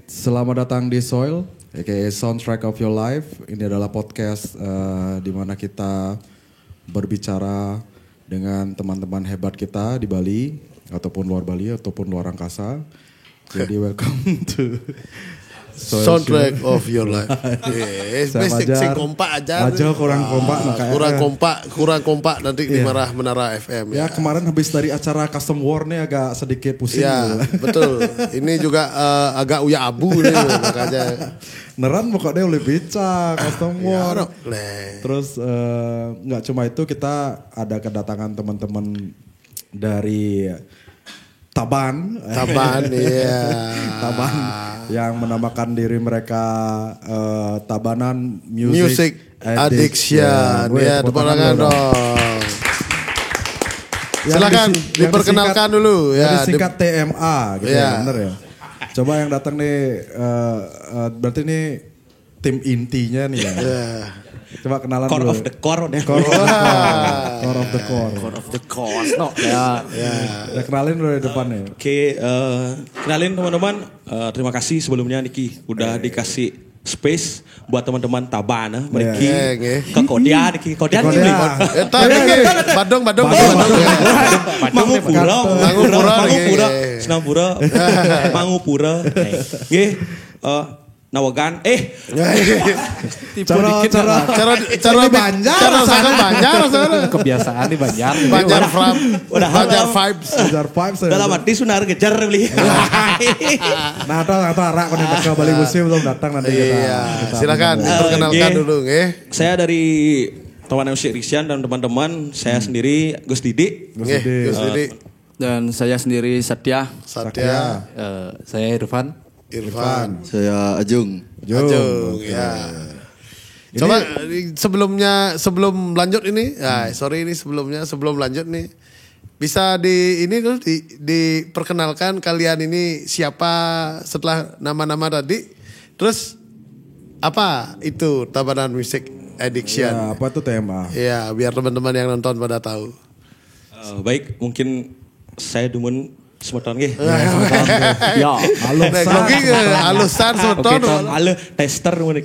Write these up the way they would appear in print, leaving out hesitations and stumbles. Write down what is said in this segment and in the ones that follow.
Selamat datang di Soil, aka Soundtrack of Your Life. Ini adalah podcast di mana kita berbicara dengan teman-teman hebat kita di Bali, ataupun luar Bali, ataupun luar angkasa. Jadi welcome to Soundtrack of Your Life. Yes, basic kompak aja. Aja kurang kompak makanya. Kurang kompak nanti dimarah Menara FM. Ya kemarin habis dari acara Custom War nih agak sedikit pusing. Ya betul. Ini juga agak uya abu nih makanya. Neran pokoknya oleh beca Custom War. Ya, terus nggak cuma itu, kita ada kedatangan teman-teman dari Taban, iya. Taban yang menamakan diri mereka Tabanan Music Addiction. Ya, tepuk tangan dong. Silakan diperkenalkan dulu ya. Disingkat TMA gitu ya, bener ya. Coba yang datang nih, berarti ini tim intinya nih ya. Coba kenalan Core dulu. of the core. Core of the core. Core of the core. No. Ya. Ya kenalin dulu di depan nih. Oke, kenalin teman-teman. Terima kasih sebelumnya Niki udah dikasih space buat teman-teman Taban. Mereka ke Kodia, Niki. Kodia ini. Badung. Mangupura. Senapura. Mangupura. Nggih. Nawagan, cara Banjar kebiasaan di Banjar. Banjar vibes. Dalam arti sunar ngejar beli. Nah, atau arak kalau ke Bali Museum belum datang nanti kita. Silakan perkenalkan dulu, Saya dari Tawanan Musik Riksian dan teman-teman, saya sendiri Gus Didi. Dan saya sendiri Satya. Saya Irfan. Saya Ajung ya. Coba sebelum lanjut ini, sebelum lanjut nih, bisa diperkenalkan kalian ini siapa setelah nama-nama tadi, terus apa itu Tabanan Music Addiction? Ya, apa itu TMA? Ya, biar teman-teman yang nonton pada tahu. Baik, mungkin saya Dumun semeton nggih. Ya, alusan semeton. Halo, tester mun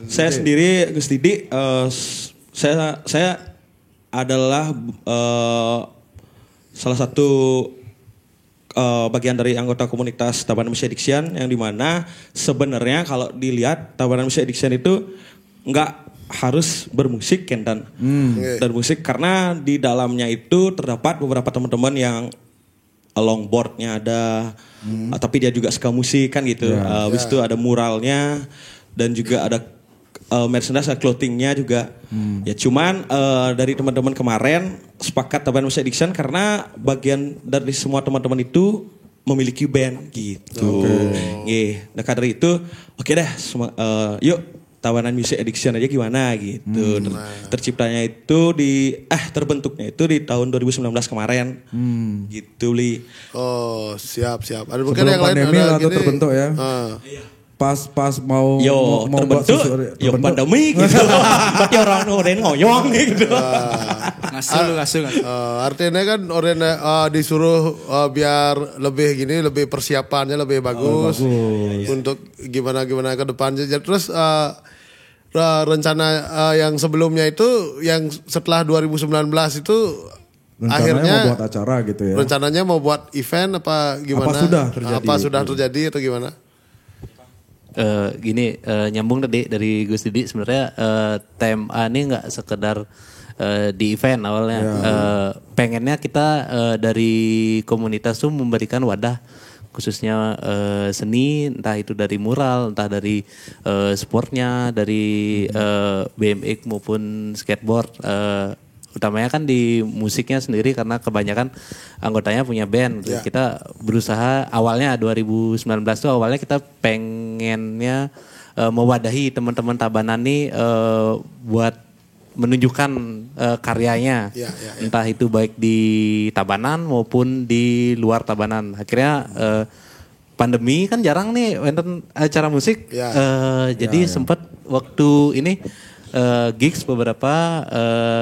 saya sendiri Gus Didi, saya adalah salah satu bagian dari anggota komunitas Tabanan Music Addiction, yang dimana sebenarnya kalau dilihat Tabanan Music Addiction itu enggak harus bermusik dan musik, karena di dalamnya itu terdapat beberapa teman-teman yang longboardnya ada, tapi dia juga suka musik kan gitu. Habis itu ada muralnya dan juga ada merchandise, clothingnya juga. Ya cuman dari teman-teman kemarin sepakat Tabanan Music Addiction karena bagian dari semua teman-teman itu memiliki band gitu. Nah dari itu oke deh, yuk Tabanan Music Addiction aja gimana gitu. Terciptanya itu terbentuknya itu di tahun 2019 kemarin. Gitu Li. Oh, siap. Ada mungkin sebelum yang lain pandemi ada atau gini. terbentuk ya. Pas mau terbentuk, pandemi gitu. Berarti orang udah ngoyong gitu. Ngasuh. Artinya kan disuruh biar lebih persiapannya lebih bagus. Untuk gimana ke depannya. Terus rencana yang sebelumnya itu, yang setelah 2019 itu akhirnya mau buat acara gitu ya. Rencananya mau buat event apa gimana? Apa sudah terjadi? Atau gimana? Nyambung tadi dari Gus Didi, sebenarnya TMA ini nggak sekedar di event awalnya. Pengennya kita dari komunitas tuh memberikan wadah khususnya seni, entah itu dari mural, entah dari sportnya, dari BMX maupun skateboard. Utamanya kan di musiknya sendiri karena kebanyakan anggotanya punya band. Kita berusaha awalnya 2019 tuh awalnya kita pengennya mewadahi teman-teman Tabanan nih buat menunjukkan karyanya. Entah itu baik di Tabanan maupun di luar Tabanan. Akhirnya pandemi kan jarang nih nonton acara musik. Jadi sempat waktu ini gigs beberapa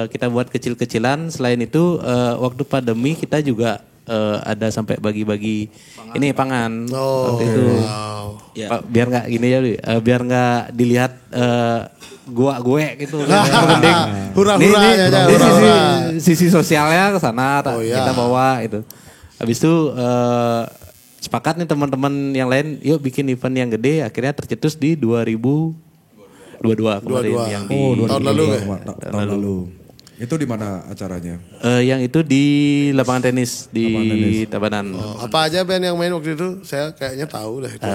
kita buat kecil-kecilan. Selain itu waktu pandemi kita juga ada sampai bagi-bagi pangan waktu itu. Pak, biar nggak gini ya, biar nggak dilihat gue gitu. Mending Hura-hura sisi sosialnya ke sana kita bawa itu. Habis itu sepakat nih teman-teman yang lain, yuk bikin event yang gede. Akhirnya tercetus di 2022 kemarin yang di tahun lalu. Tahun lalu. Itu di mana acaranya? Yang itu di lapangan tenis di Tabanan. Apa aja band yang main waktu itu? Saya kayaknya tahu dah itu.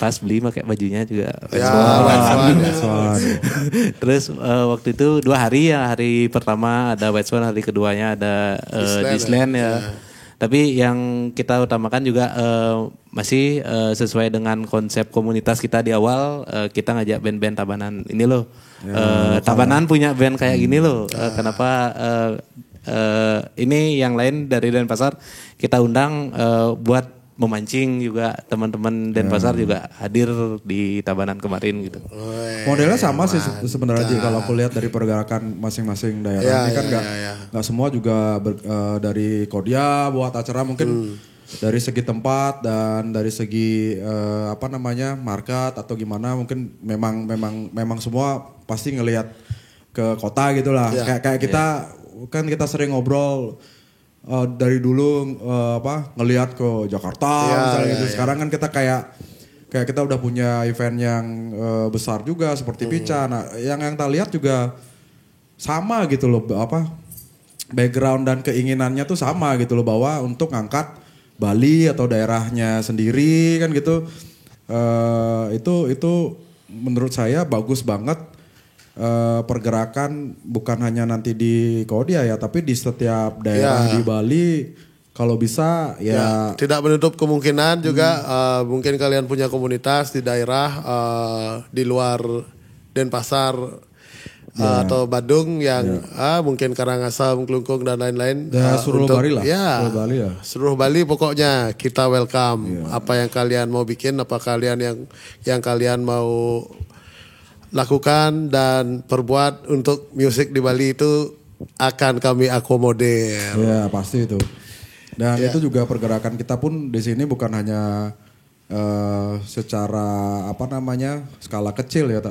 Pas beli pakai bajunya juga. White Swan. Terus waktu itu 2 hari ya. Hari pertama ada White Swan, hari keduanya ada Disland ya. Tapi yang kita utamakan juga masih sesuai dengan konsep komunitas kita di awal. Kita ngajak band-band Tabanan. Ini loh, Tabanan punya band kayak gini loh. Kenapa ini yang lain dari Denpasar kita undang buat memancing juga teman-teman Denpasar juga hadir di Tabanan kemarin gitu. Modelnya sama sih sebenarnya Ji, kalau aku lihat dari pergerakan masing-masing daerah ini kan nggak semua juga dari Kodia buat acara mungkin dari segi tempat dan dari segi market atau gimana mungkin memang semua pasti ngelihat ke kota gitulah. Kayak kita kan kita sering ngobrol dari dulu ngelihat ke Jakarta misalnya gitu. Sekarang kan kita kayak kita udah punya event yang besar juga seperti Pica. Nah, yang kita lihat juga sama gitu loh, background dan keinginannya tuh sama gitu loh, bahwa untuk ngangkat Bali atau daerahnya sendiri kan gitu. Itu menurut saya bagus banget. Pergerakan bukan hanya nanti di Kodia ya, tapi di setiap daerah di Bali kalau bisa ya. Tidak menutup kemungkinan juga mungkin kalian punya komunitas di daerah di luar Denpasar atau Badung yang mungkin Karangasem, Klungkung dan lain-lain. Seluruh Bali lah. Seluruh Bali pokoknya kita welcome. Apa yang kalian mau bikin, apa kalian yang kalian mau lakukan dan perbuat untuk musik di Bali itu akan kami akomodir. Ya pasti itu. Dan itu juga pergerakan kita pun di sini bukan hanya secara skala kecil ya.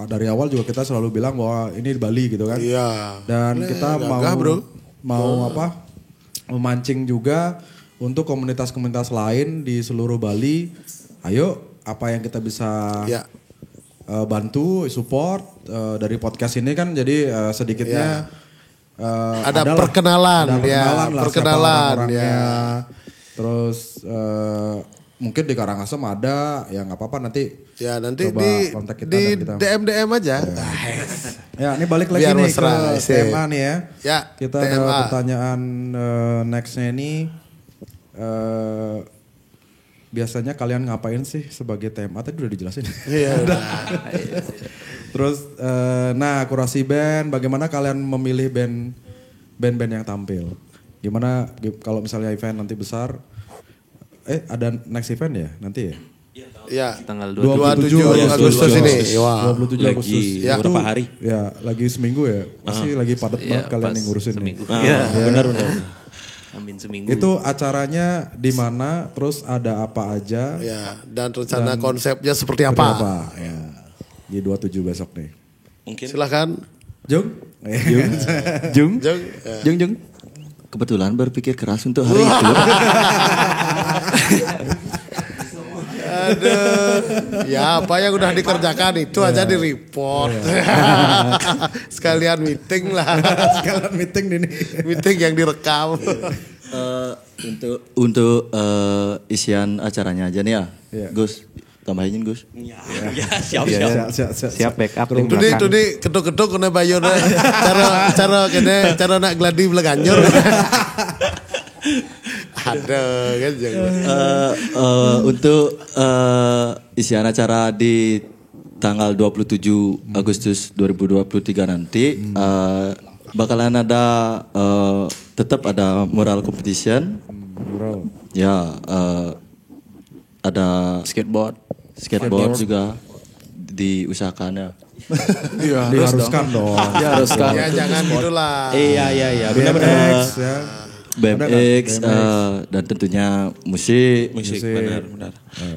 Dari awal juga kita selalu bilang bahwa ini di Bali gitu kan. Iya. Dan kita mau memancing juga untuk komunitas-komunitas lain di seluruh Bali. Ayo apa yang kita bisa bantu support dari podcast ini kan, jadi sedikitnya ada perkenalan orangnya. Terus mungkin di Karangasem ada yang nggak apa-apa nanti. Ya nanti kontak kita di DM aja. Ya ini balik lagi biar nih mesra, ke tema nih ya. Ya kita TMA. ada pertanyaan nextnya ini. Biasanya kalian ngapain sih sebagai TMA? Tadi udah dijelasin. Iya. Terus, kurasi band, bagaimana kalian memilih band-band yang tampil? Gimana kalau misalnya event nanti besar? Ada next event ya nanti ya? Iya. Tanggal 27 Agustus ini. 27 Agustus. Ya, berapa hari? Ya, lagi seminggu ya. Pasti lagi padat banget kalian yang ngurusin. Seminggu. Benar. Amin seminggu. Itu acaranya di mana? Terus ada apa aja? Ya, dan rencana konsepnya seperti apa? Ya. Di 27 besok nih. Mungkin Silakan. Jung. Jung. Kebetulan berpikir keras untuk hari itu. Aduh. Ya apa yang udah dikerjakan itu aja di report. Sekalian meeting lah. Sekalian meeting ini. Meeting yang direkam. Untuk isian acaranya aja nih ya. Iya. Gus, tambahin Gus. Siap backup di Tuh belakang. di ketuk-ketuk kena bayar cara nak gladi belaganjur. Ada kan jangan. Untuk isian acara di tanggal 27 Agustus 2023 nanti bakalan ada tetap ada mural competition. Ya, ada Skateboard juga diusahakan ya. Diharuskan dong. Diharuskan. Ya jangan gitulah. Iya, benar-benar. BMX ya. BMX, dan tentunya musik. Musik, benar.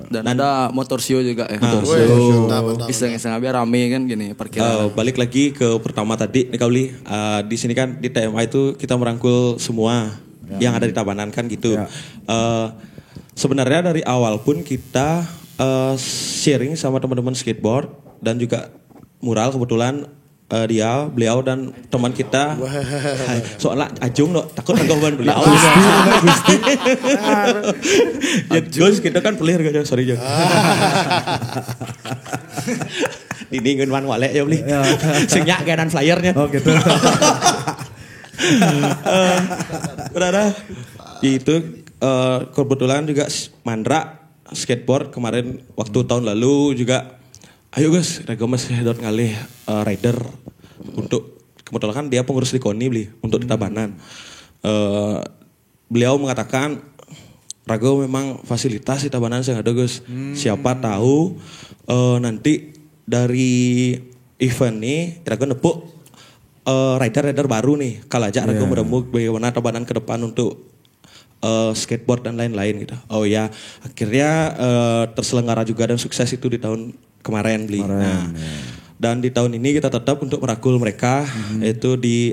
Dan ada motor show juga ya. Mantap. Iseng-iseng aja rame kan gini parkiran. Balik lagi ke pertama tadi nih Kauli. Di sini kan di TMA itu kita merangkul semua yang ada di Tabanan kan gitu. Sebenarnya dari awal pun kita sharing sama teman-teman skateboard dan juga mural kebetulan beliau dan teman kita soalnya Ajung lo takut anggapan beliau ya Gus kita kan pelir gak sorry Jung dingin wan walek ya beli senyak kayak dan flyernya gitu. berada itu kebetulan juga Mandra skateboard kemarin waktu tahun lalu juga ayo guys, Rego Mas Hedot ngalih rider untuk kebetulan kan dia pengurus di KONI beli untuk di Tabanan. Beliau mengatakan Rago memang fasilitas di Tabanan saya ada Gus. Siapa tahu nanti dari event nih Rago nepuk rider baru nih. Kalau aja Rago meremuk bagaimana Tabanan ke depan untuk skateboard dan lain-lain gitu. Oh ya, akhirnya terselenggara juga dan sukses itu di tahun kemarin beli. Dan di tahun ini kita tetap untuk merangkul mereka yaitu di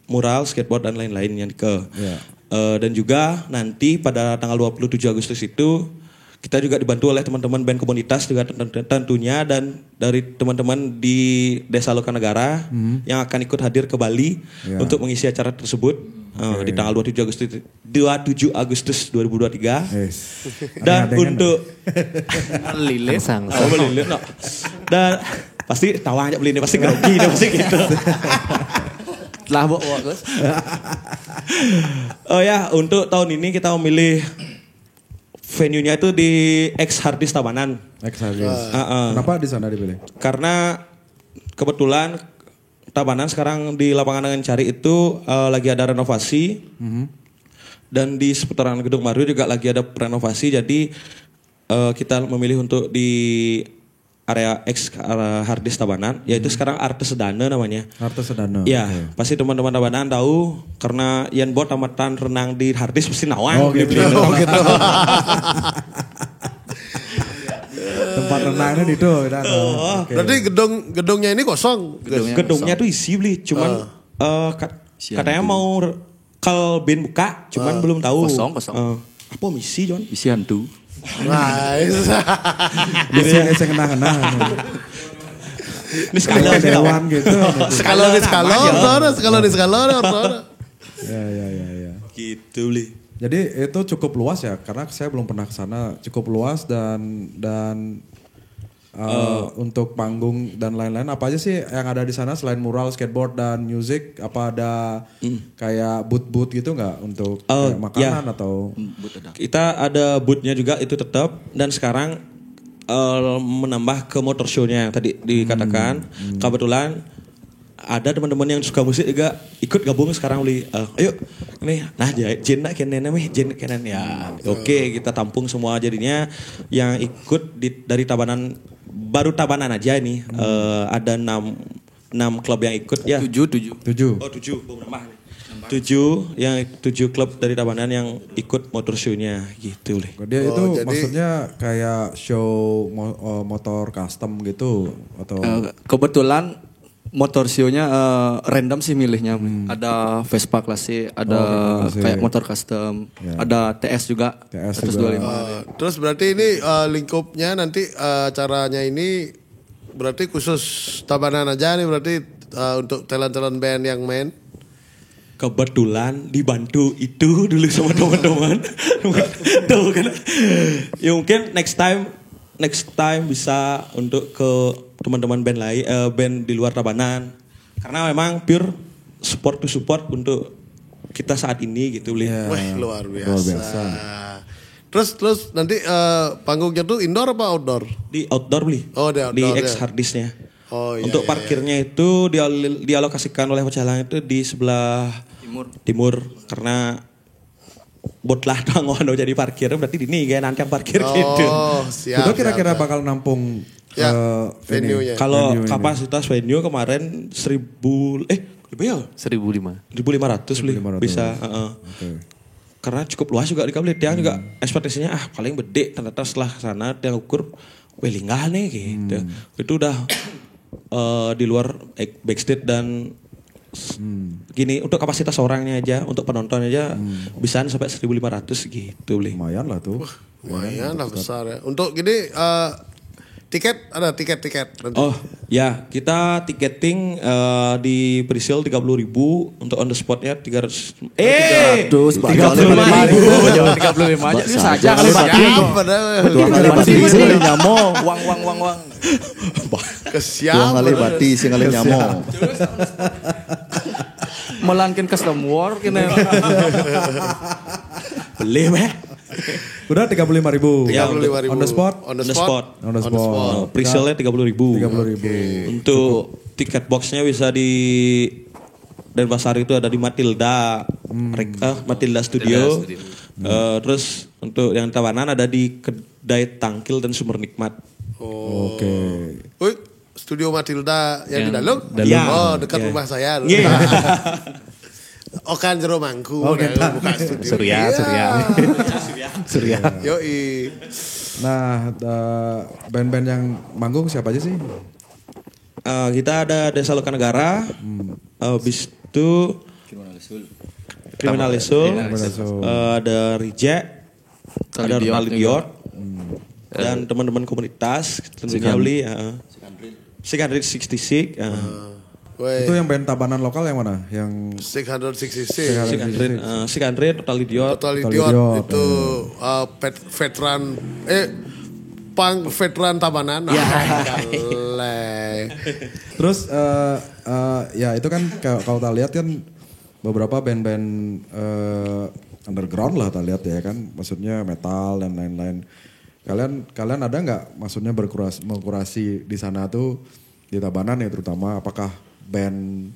mural, skateboard dan lain-lain yang dan juga nanti pada tanggal 27 Agustus itu kita juga dibantu oleh teman-teman band komunitas juga tentunya dan dari teman-teman di Desa Lokanegara yang akan ikut hadir ke Bali untuk mengisi acara tersebut di tanggal 27 Agustus 2023. Dan untuk Lilin. Lilin no. Dan pasti tawa aja beli ini pasti grogi ini pasti gitu. Lah bawa Gus. Oh ya, untuk tahun ini kita memilih venue-nya itu di Ex Hardis Tabanan. Ex Hardis. Kenapa di sana dipilih? Karena kebetulan Tabanan sekarang di lapangan dengan cari itu lagi ada renovasi. Dan di seputaran Gedung Maru juga lagi ada renovasi. Jadi kita memilih untuk di area Ex Hardis Tabanan, yaitu sekarang Arte Sedana namanya. Arte Sedana. Ya, pasti teman-teman Tabanan tahu karena Ian Bot tamatan renang di Hardis pasti nawang. Oh gitu. Tempat renangnya di itu. Berarti gedungnya ini kosong. Gedungnya tuh isi beli, cuman katanya mau kalbin buka, cuman belum tahu. Kosong. Apa misi John? Isi hantu. Nice. Jadi saya kena. Ini skala dewan gitu. Skala di skala. Ya. Gitu beli. Jadi itu cukup luas ya, karena saya belum pernah ke sana. Cukup luas dan untuk panggung dan lain-lain. Apa aja sih yang ada di sana selain mural, skateboard dan music? Apa ada kayak booth gitu nggak untuk kayak makanan atau? Kita ada booth-nya juga itu tetap dan sekarang menambah ke motor show-nya yang tadi dikatakan. Kebetulan ada teman-teman yang suka musik juga ikut gabung sekarang beli ayo nih Jen kenen ya oke kita tampung semua jadinya yang ikut dari Tabanan baru Tabanan aja ini ada 6 klub yang ikut ya 7 oh 7 belum nambah nih 7 klub dari Tabanan yang ikut motor show-nya gitu leh. Dia itu maksudnya kayak show motor custom gitu atau kebetulan motor show-nya random sih milihnya. Ada Vespa klasik, ada kayak motor custom, ada TS juga. TS 125. Terus berarti ini lingkupnya nanti acaranya ini berarti khusus Tabanan aja nih berarti untuk talent-talent band yang main. Kebetulan dibantu itu dulu sama teman-teman. Tuh kan. Ya mungkin next time bisa untuk ke teman-teman band lain, band di luar Tabanan. Karena memang pure support untuk kita saat ini gitu, Bli. Wah, luar biasa. Terus nanti panggungnya tuh indoor apa outdoor? Di outdoor, Bli. Oh, di outdoor. Di ex harddisknya. Oh, iya, untuk parkirnya itu dialokasikan oleh Pecalang itu di sebelah timur karena botlah doang jadi parkir berarti ini kayak nanti yang parkir gitu. Oh, siap. Itu kira-kira bakal nampung Ya, venue-nya. Kalau kapasitas venue kemarin 1000 lebih ya? 1.500. 1.500 beli 1.500. bisa. Karena cukup luas juga di Kabel. Tiang juga ekspektasinya paling gede. Ternyata setelah sana Tiang ukur welinggah nih gitu. Itu udah di luar backstage dan gini untuk kapasitas orangnya aja, untuk penonton aja bisa sampai 1.500 gitu beli. Lumayan lah tuh. Lumayan lah besar ya. Untuk gini tiket ada tiket nanti. Oh ya, kita tiketing di pre-sale 30.000, untuk on the spotnya 300. 35.000. Jangan 35 aja. Ini saja kali bati. Dua kali bati sing kali nyamo. Wang. Dua Kesian. kali bati sing kali nyamo. Melangkin custom war kena. Beli meh. Udah 35.000. Ya, 35.000. On the spot. On the On the spot. On the spot. Pre-sale-nya 30.000. 30.000. Untuk tiket boxnya bisa di Denpasar itu ada di Matilda, Matilda Studio. Terus untuk yang Tabanan ada di Kedai Tangkil dan Sumber Nikmat. Oke. Wih, Studio Matilda yang di Dalung? Ya. Oh, dekat rumah saya. Okan Jero Mangku. Buka studio. Surya. Yoi. Nah, band-band yang manggung siapa aja sih? Kita ada Desa Lokanegara, habis itu Kriminalisul, ada Reject, ada Ronald Dior, dan teman-teman komunitas tentunya beli. Sikandrit 66. Itu yang band Tabanan lokal yang mana? Yang 666. Sikandrit, Total Idiot. Total Idiot itu veteran punk veteran Tabanan. Terus ya itu kan kalau kita lihat kan beberapa band-band underground lah kita lihat ya kan, maksudnya metal dan lain-lain. Kalian ada nggak maksudnya mengkurasi di sana tuh di Tabanan ya terutama, apakah band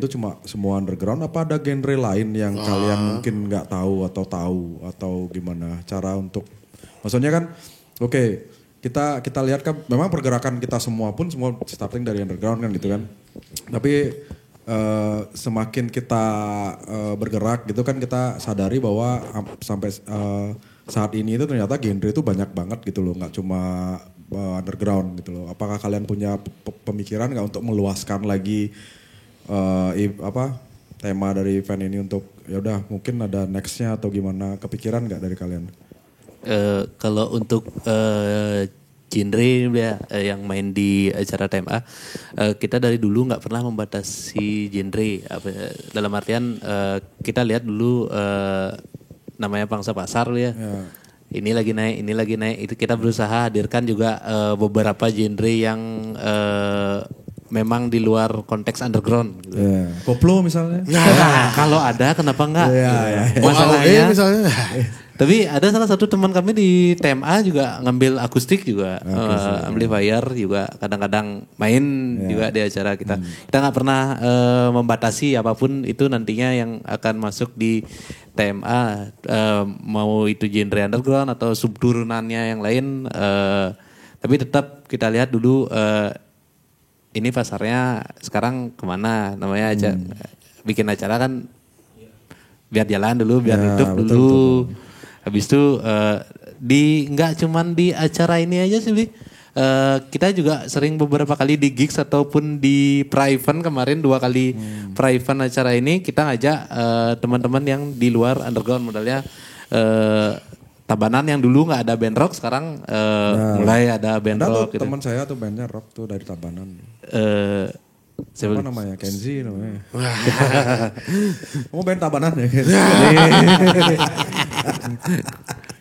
tuh cuma semua underground apa ada genre lain yang kalian mungkin nggak tahu atau gimana cara untuk, maksudnya kan oke, kita lihat kan memang pergerakan kita semua starting dari underground kan gitu kan, tapi semakin kita bergerak gitu kan kita sadari bahwa sampai saat ini itu ternyata genre itu banyak banget gitu loh, nggak cuma underground gitu loh. Apakah kalian punya pemikiran nggak untuk meluaskan lagi tema dari event ini untuk ya udah mungkin ada nextnya atau gimana, kepikiran nggak dari kalian? Kalau untuk genre yang main di acara TMA, kita dari dulu nggak pernah membatasi genre. Dalam artian kita lihat dulu namanya pangsa pasar ya. Ini lagi naik. Itu kita berusaha hadirkan juga beberapa genre yang memang di luar konteks underground. Gitu. Koplo misalnya. Nah, kalau ada kenapa enggak? Masalahnya misalnya. Tapi ada salah satu teman kami di TMA juga ngambil akustik juga, amplifier juga kadang-kadang main juga di acara kita. Kita nggak pernah membatasi apapun itu nantinya yang akan masuk di TMA, mau itu genre underground atau subturunannya yang lain. Tapi tetap kita lihat dulu ini pasarnya sekarang kemana, namanya aja bikin acara kan biar jalan dulu, biar hidup dulu. Betul. Habis itu nggak cuman di acara ini aja sih, kita juga sering beberapa kali di gigs ataupun di pra-event. Kemarin 2 kali pra-event acara ini kita ngajak teman-teman yang di luar underground, modalnya Tabanan yang dulu nggak ada band rock, sekarang mulai ada band rock. Ada teman saya tuh bandnya rock tuh dari Tabanan. Siapa namanya? Kenzi namanya. Kamu band Tabanan ya?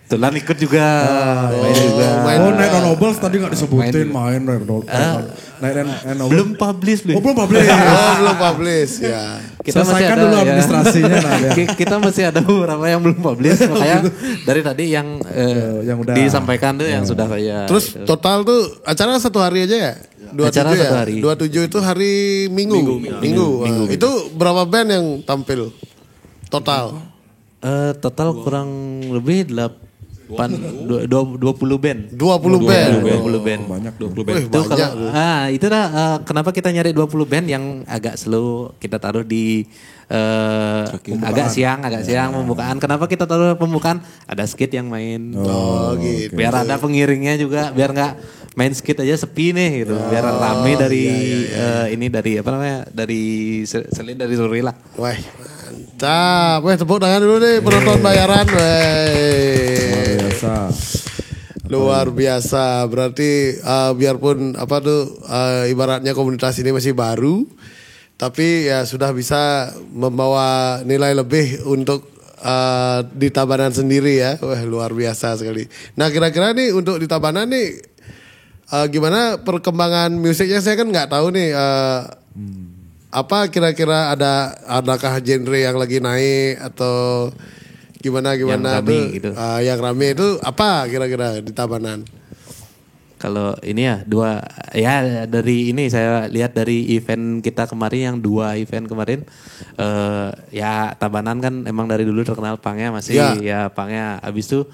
Tulan ikut juga. Night on Nobles tadi gak disebutin main Night on Nobles. Belum publish. Belum publish. Ya. Kita selesaikan masih dulu administrasinya. Kita masih ada beberapa yang belum publish. Makanya dari tadi yang udah disampaikan tuh yang sudah saya. Terus total tuh acara 1 hari aja ya? 27 acara 1 hari. 27 itu hari Minggu. Itu berapa band yang tampil? Total? Total kurang lebih 20 band. 20 band. 20 band. Banyak 20 Wih, band. Itu kalau banyak. itu dah kenapa kita nyari 20 band yang agak slow kita taruh di agak siang pembukaan. Kenapa kita taruh pembukaan? Ada skit yang main. Oh gitu. Biar ada pengiringnya juga, biar nggak main skit aja sepi nih gitu. Biar rame dari ini dari apa namanya? Dari selain dari Suri lah. Wah, mantap. Weh, tepuk tangan dulu nih penonton bayaran, weh. Biasa. Luar biasa. Berarti biarpun apa tuh ibaratnya komunitas ini masih baru, tapi ya sudah bisa membawa nilai lebih untuk di Tabanan sendiri ya. Wah, luar biasa sekali. Nah, kira-kira nih untuk di Tabanan nih gimana perkembangan musiknya? Saya kan nggak tahu nih apa kira-kira adakah genre yang lagi naik atau gimana Yang rame tuh gitu. yang rame itu apa kira-kira di Tabanan? Kalau ini ya dari ini saya lihat dari event kita kemarin yang 2 event kemarin ya Tabanan kan emang dari dulu terkenal punknya masih ya punknya abis itu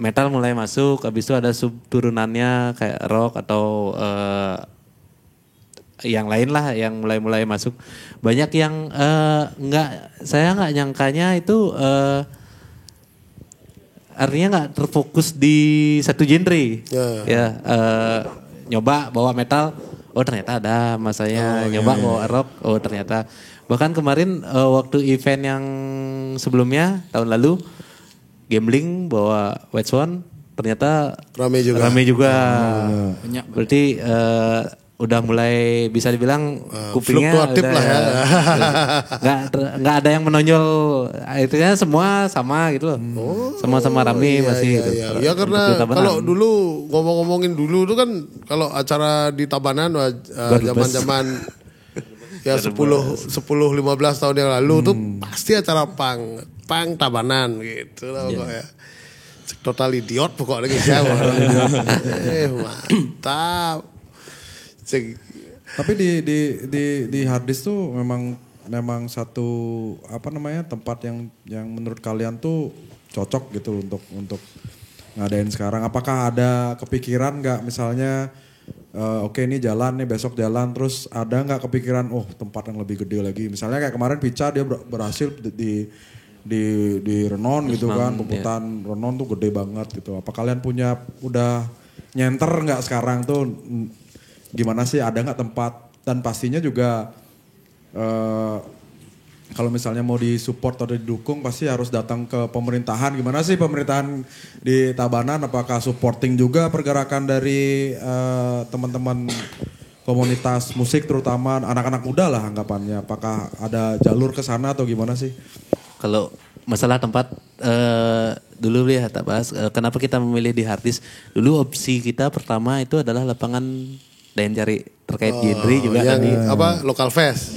metal mulai masuk, abis itu ada sub turunannya kayak rock atau yang lain lah yang mulai masuk. Banyak yang saya nggak nyangkanya itu artinya nggak terfokus di satu genre. Nyoba bawa metal, oh ternyata ada masanya. Nyoba bawa rock, oh ternyata. Bahkan kemarin waktu event yang sebelumnya tahun lalu gambling bawa White Swan ternyata Rame juga. Berarti udah mulai bisa dibilang kupingnya fluktuatif lah ya. Nggak ada yang menonjol, itu kan semua sama gitu loh. Sama-sama rame masih gitu. Ya karena kalau dulu ngomongin dulu itu kan kalau acara di Tabanan zaman-zaman ya 10-15 tahun yang lalu tuh pasti acara pang Tabanan gitu lah pokoknya. Total idiot pokoknya guys ya. Mantap. Tapi di harddisk tuh memang satu apa namanya tempat yang menurut kalian tuh cocok gitu untuk ngadain sekarang. Apakah ada kepikiran nggak misalnya oke ini jalan nih besok jalan terus ada nggak kepikiran tempat yang lebih gede lagi misalnya kayak kemarin Pica dia berhasil di Renon gitu kan Puputan Renon tuh gede banget gitu. Apa kalian udah nyenter nggak sekarang tuh gimana sih ada nggak tempat dan pastinya juga kalau misalnya mau disupport atau didukung pasti harus datang ke pemerintahan. Gimana sih pemerintahan di Tabanan? Apakah supporting juga pergerakan dari teman-teman komunitas musik terutama anak-anak muda lah anggapannya? Apakah ada jalur ke sana atau gimana sih? Kalau masalah tempat dulu lihat bahas kenapa kita memilih di harddisk. Dulu opsi kita pertama itu adalah lapangan dan cari terkait genre juga yang tadi. apa local fest.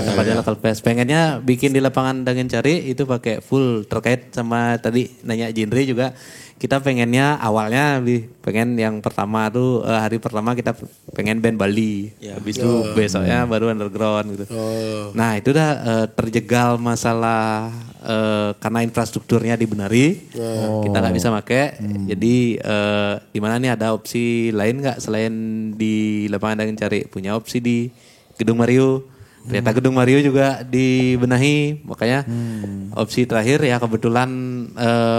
Tempatnya local fest. Pengennya bikin di lapangan dengan cari itu pakai full terkait sama tadi nanya genre juga. Kita pengennya awalnya pengen yang pertama tuh hari pertama kita pengen band Bali. Habis itu besoknya baru underground gitu. Nah, itu udah terjegal masalah karena infrastrukturnya dibenari. Kita nggak bisa pakai. Jadi di mana nih ada opsi lain nggak selain di lapangan dengan cari? Punya opsi di Gedung Mario. Ternyata Gedung Mario juga dibenahi, makanya opsi terakhir ya kebetulan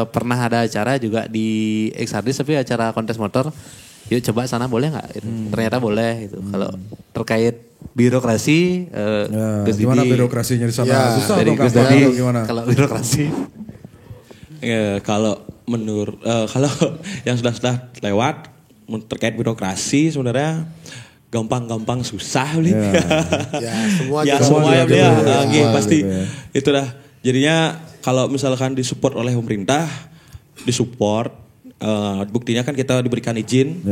pernah ada acara juga di X-Harddisk tapi acara kontes motor. Yuk coba sana boleh nggak? Ternyata boleh gitu. Kalau terkait birokrasi, gimana birokrasinya di sana? Susah dari atau Gus gampang Dodi, atau gimana? kalau birokrasi. Kalau menurut kalau yang sudah lewat terkait birokrasi sebenarnya gampang-gampang susah beli. Semua ya beli pasti gitu ya. itu dah. Jadinya kalau misalkan disupport oleh pemerintah, disupport buktinya kan kita diberikan izin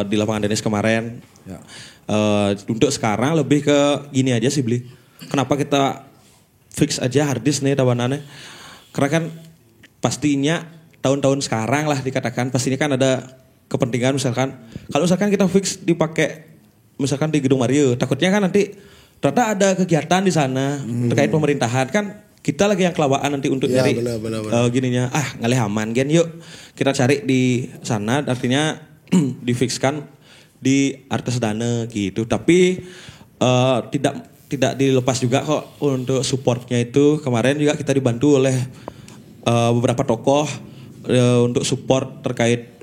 di lapangan tenis kemarin. Untuk sekarang lebih ke gini aja sih beli. Kenapa kita fix aja harddisk nih Tabanannya? Karena kan pastinya tahun-tahun sekarang lah dikatakan pastinya kan ada kepentingan misalkan kalau misalkan kita fix dipakai misalkan di Gedung Mario, takutnya kan nanti ternyata ada kegiatan di sana terkait pemerintahan kan kita lagi yang kelawaan nanti untuk Ya, nyari benar. gininya ngalih aman gen yuk kita cari di sana artinya difixkan di Artes Dana gitu tapi tidak dilepas juga kok untuk supportnya itu kemarin juga kita dibantu oleh beberapa tokoh untuk support terkait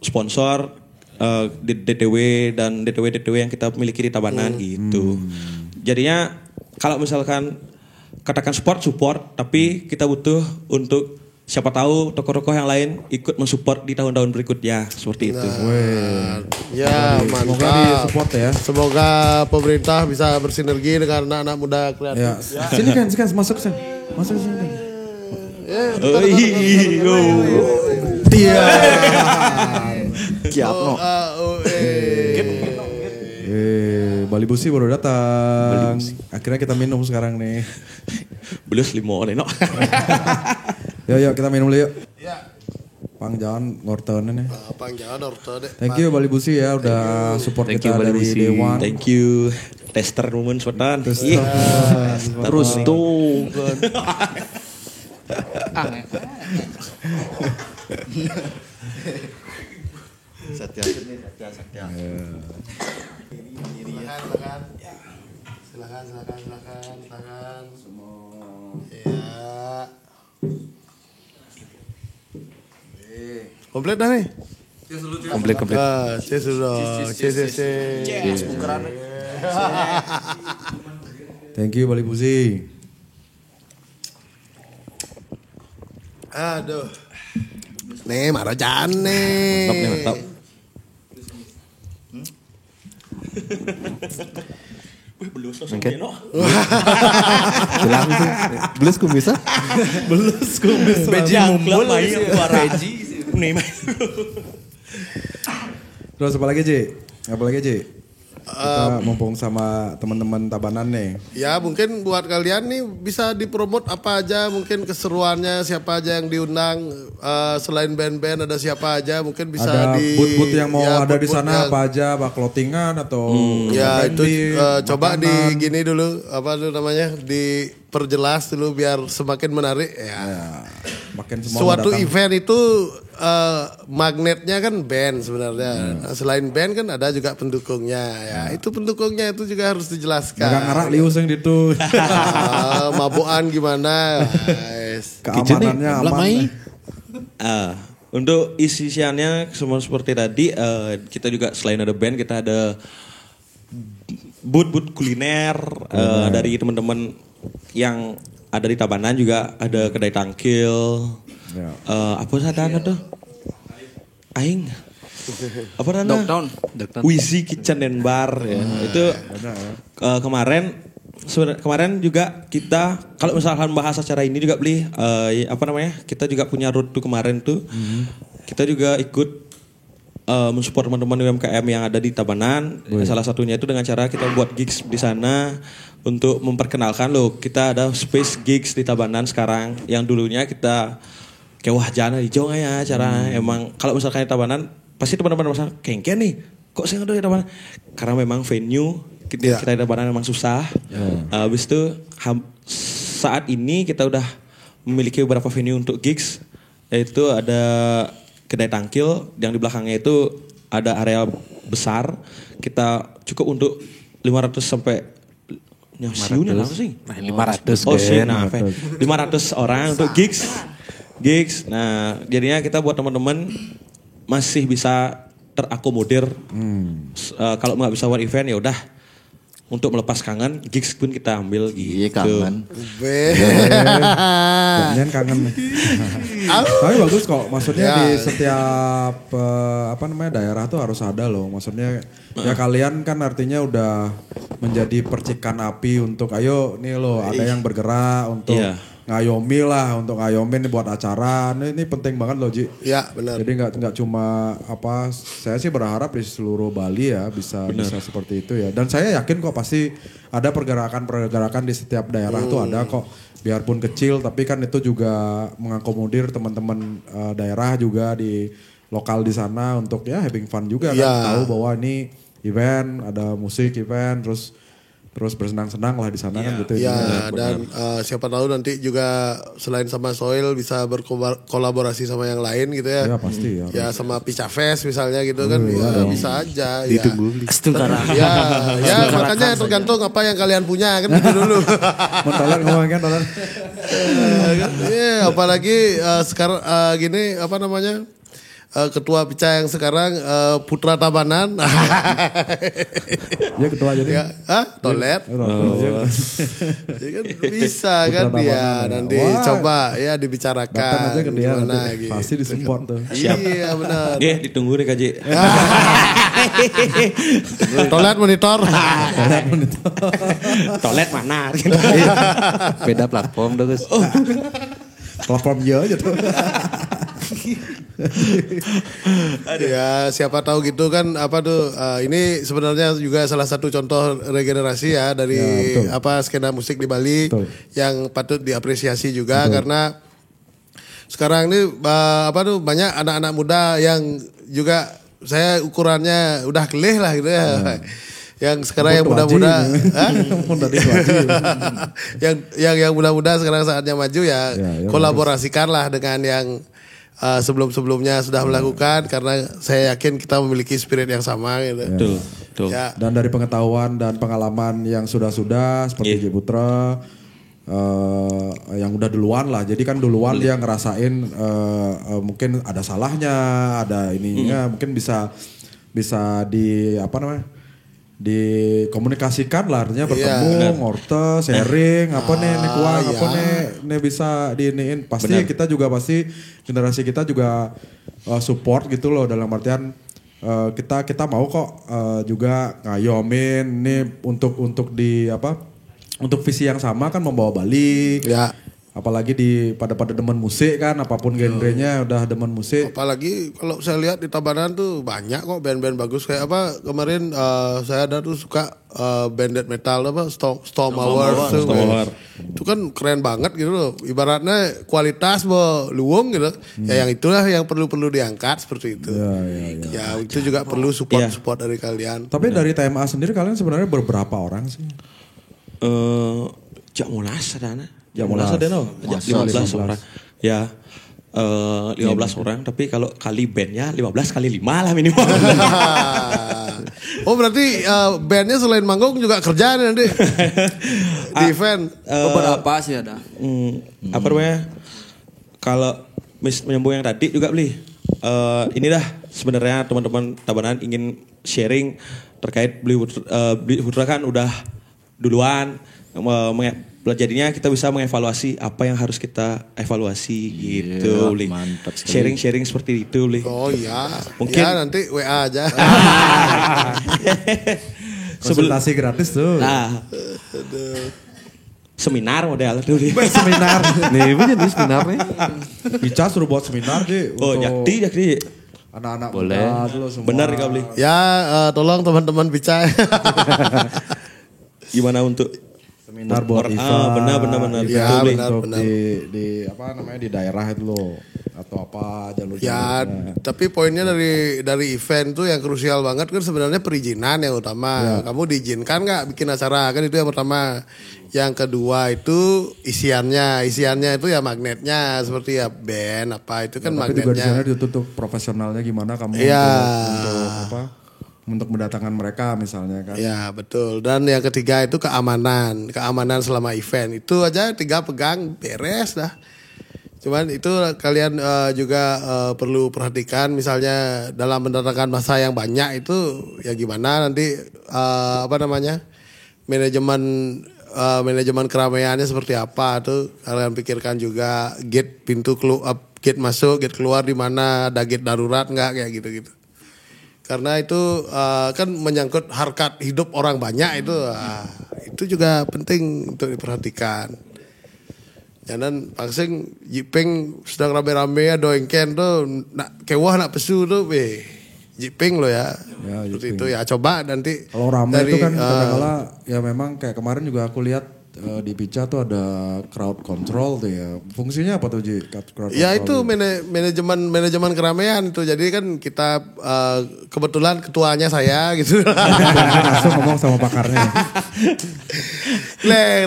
sponsor di DTW dan DTW yang kita miliki di Tabanan gitu jadinya kalau misalkan katakan support tapi kita butuh untuk siapa tahu tokoh-tokoh yang lain ikut mensupport di tahun-tahun berikutnya seperti itu. Ya, Semoga mantap. di-support ya. Semoga pemerintah bisa bersinergi dengan anak-anak muda kreatif. Ya. Sini kan masuk sini. Masuk sini kan. Dia. Kiap no. Bali Busi baru datang. Akhirnya kita minum sekarang nih. Belus limo no. Yuk kita minum dulu yuk. Pang jangan ngorton nih. Jangan orto deh. Thank you Bali Busi ya udah support Thank kita you, Bali dari Busi. Day One. Thank you. Tester momen sotan. Terus tuh. Satya. Silakan. Tangan. Ya. Komplit dah nih. Komplit. Cheers dulu. Cheers. Thank you Bali Busi. Aduh. Nih, Marojan nih. Mantap. Wih, belus lo Mungkin. no. Bilang sih. Belus kumis ah. Beji mumbul main suara. Nih. Terus apa lagi Ji? Kita mumpung sama teman-teman Tabanan nih. Ya mungkin buat kalian nih bisa dipromot apa aja, mungkin keseruannya siapa aja yang diundang, selain band-band ada siapa aja, mungkin bisa Ada di booth-booth yang mau ya, ada di booth-booth sana yang- apa aja, apa clothingan atau Ya itu branding, coba di makanan. gini dulu apa tuh namanya diperjelas dulu biar semakin menarik ya. Makin semua Suatu datang. event itu magnetnya kan band sebenarnya. Nah, selain band kan ada juga pendukungnya ya. Itu pendukungnya itu juga harus dijelaskan. Agak ngarak lius yang gitu. Mabukan gimana? Guys. Keamanannya aman. Untuk isiannya semua seperti tadi kita juga selain ada band kita ada booth kuliner dari teman-teman yang ada di Tabanan juga ada kedai tangkil. Ya. Apa sadana tuh? Aing. Apa namanya? Dogtown. Wisi Kitchen and Bar ya. Itu kemarin juga kita kalau misalkan bahas acara ini juga beli kita juga punya road tuh kemarin tuh. Kita juga ikut mensupport teman-teman UMKM yang ada di Tabanan. Salah satunya itu dengan cara kita buat gigs di sana untuk memperkenalkan loh kita ada space gigs di Tabanan sekarang yang dulunya kita kayak wah jangan di Jong ya cara emang kalau misalkan di Tabanan pasti teman-teman masa kengken nih kok saya ada di Tabanan karena memang venue kita di Tabanan memang susah. Habis itu saat ini kita udah memiliki beberapa venue untuk gigs yaitu ada kedai tangkil yang di belakangnya itu ada area besar kita cukup untuk 500 sampai 500 sih? 500 Oh sih, kan. nah, 500 orang untuk gigs. Nah, jadinya kita buat teman-teman masih bisa terakomodir. Kalau nggak bisa one event ya udah untuk melepas kangen gigs pun kita ambil gitu. Iya kangen. Jangan kangen nih. Tapi bagus kok. Maksudnya Ya. di setiap daerah tuh harus ada loh. Maksudnya ya kalian kan artinya udah menjadi percikan api untuk ayo nih loh ada yang bergerak untuk Iya. ngayomin buat acara. Ini penting banget loh Ji. Ya benar. Jadi nggak cuma saya sih berharap di seluruh Bali ya bisa seperti itu ya. Dan saya yakin kok pasti ada pergerakan di setiap daerah tuh ada kok. Biarpun kecil tapi kan itu juga mengakomodir teman-teman daerah juga di lokal di sana untuk ya having fun juga kan. Ya. Tahu bahwa ini event, ada musik event terus terus bersenang-senang lah di sana kan gitu. Ya, dan siapa tahu nanti juga selain sama Soil bisa berkolaborasi sama yang lain gitu ya. Ya pasti ya. Ya sama Pica Fest misalnya gitu kan, ya, bisa aja. Ditunggu. Ya makanya tergantung apa yang kalian punya kan gitu dulu. Mentolan ngomong kan tolan. Ya, apalagi sekarang gini apa namanya? Ketua Pica yang sekarang Putra Tabanan. Ya ketua jadi. Ya, toilet. Ya kan bisa kan Putra dia Tabanan, ya. nanti Wah. coba ya dibicarakan. Datang aja ke dia gimana nanti. gitu. Pasti disupport tuh. Iya benar. Ditunggu deh Kaji. Toilet monitor. Toilet mana? Beda platform tuh Gus. Platform ya aja tuh. Ya siapa tahu gitu kan apa tuh ini sebenarnya juga salah satu contoh regenerasi ya dari Ya, betul. skena musik di Bali Betul. yang patut diapresiasi juga karena sekarang ini banyak anak-anak muda yang juga saya ukurannya udah kelih lah gitu ya. Yang sekarang yang muda-muda yang muda-muda sekarang saatnya maju ya, Ya, kolaborasikanlah dengan yang sebelum-sebelumnya sudah melakukan karena saya yakin kita memiliki spirit yang sama gitu. Betul. Ya, Dan dari pengetahuan dan pengalaman yang sudah-sudah seperti J Putra yang udah duluan lah. Jadi kan duluan dia ngerasain mungkin ada salahnya, ada ininya, mungkin bisa di apa namanya? Dikomunikasikan lah artinya bertemu, ngorte, sharing, apa nih kuang, apa nih bisa diiniin. Pasti kita juga generasi kita juga support gitu loh dalam artian kita mau kok juga ngayomin nih untuk untuk visi yang sama kan membawa Bali. Ya. Apalagi pada demen musik kan, apapun genrenya udah demen musik. Apalagi kalau saya lihat di Tabanan tuh banyak kok band-band bagus kayak apa kemarin saya ada tuh suka band death metal apa Storm Hour tuh. Itu kan keren banget gitu loh. Ibaratnya kualitas luwung gitu. Ya yang itulah yang perlu diangkat seperti itu. Ya itu juga perlu support dari kalian. Tapi dari TMA sendiri kalian sebenarnya berapa orang sih? Jak mulas ada. Jak mulas. ada no. 15 orang. Ya 15 orang tapi kalau kali bandnya 15 kali 5 lah minimal. Oh berarti bandnya selain manggung juga kerja nih nanti di event. Beberapa sih ada. Apa namanya? Kalau menyambung yang tadi juga beli. Inilah sebenarnya teman-teman Tabanan ingin sharing terkait beli Putra kan udah duluan. Jadinya kita bisa mengevaluasi apa yang harus kita evaluasi gitu, Li. Mantap sekali. Sharing seperti itu, Li. Oh iya. Mungkin- Ya nanti WA aja. Konsultasi gratis tuh. Nah, seminar model tuh, Li. Seminar. Nih, ini jadi seminar nih. Ica suruh buat seminar Ji. Oh, untuk Jakti. anak-anak Boleh. muda dulu semua. Benar kau beli. Ya tolong teman-teman bicara. Gimana untuk Seminar buat IFA. benar. Event Ya, untuk benar. di apa namanya di daerah itu loh atau apa jalur. Ya, tapi poinnya dari event tuh yang krusial banget kan sebenarnya perizinan yang utama. Kamu diizinkan nggak bikin acara kan itu yang pertama. Yang kedua itu isiannya itu ya magnetnya seperti ya band apa itu kan Tapi juga di sana magnetnya. ditutup profesionalnya gimana kamu Iya. untuk mendatangkan mereka misalnya kan. Ya betul. Dan yang ketiga itu keamanan selama event itu aja 3 pegang beres dah. Cuman itu kalian juga perlu perhatikan misalnya dalam mendatangkan masa yang banyak itu ya gimana nanti manajemen keramaiannya seperti apa tuh kalian pikirkan juga gate masuk gate keluar di mana ada gate darurat nggak kayak gitu. Karena itu kan menyangkut harkat hidup orang banyak itu juga penting untuk diperhatikan. Jangan pangsing jiping sedang rame-rame ya doengken tuh nak kewah nak pesu tuh jiping lo ya. Ya, Seperti jiping. itu ya coba nanti Kalau ramai dari, itu kan kadang-kala ya memang kayak kemarin juga aku lihat di Pica tuh ada crowd control tuh ya. Fungsinya apa tuh Ji? Crowd Ya control itu manajemen keramaian itu. Jadi kan kita kebetulan ketuanya saya gitu. langsung ngomong sama pakarnya.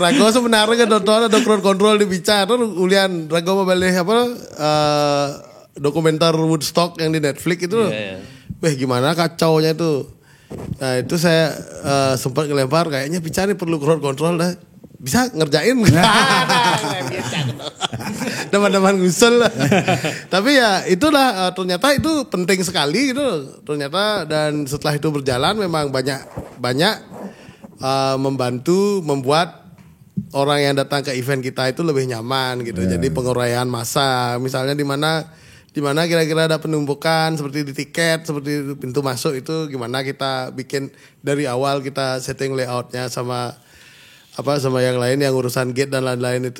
Rago sebenarnya kan nonton ada crowd control di Pica. Terus ulian Rago mau balik dokumenter Woodstock yang di Netflix itu. Weh gimana kacaunya itu. Nah itu saya sempat ngelempar kayaknya Pica nih perlu crowd control dah. Bisa ngerjain. Teman-teman ngusul lah. Tapi ya itulah ternyata itu penting sekali gitu. Ternyata dan setelah itu berjalan memang banyak membantu membuat orang yang datang ke event kita itu lebih nyaman gitu. Jadi penguraian massa misalnya di mana kira-kira ada penumpukan seperti di tiket, seperti di pintu masuk itu gimana kita bikin dari awal kita setting layoutnya sama yang lain yang urusan gate dan lain-lain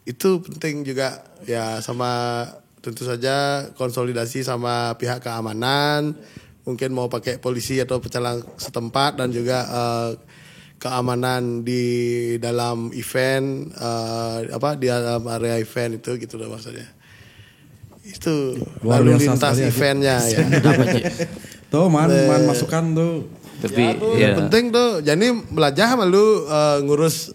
itu penting juga ya sama tentu saja konsolidasi sama pihak keamanan mungkin mau pakai polisi atau pecalang setempat dan juga keamanan di dalam event di dalam area event itu gitu loh maksudnya. Itu lalu lintas eventnya ya. Tuh man masukan tuh. Tapi ya, penting tuh. Jadi belajar malu ngurus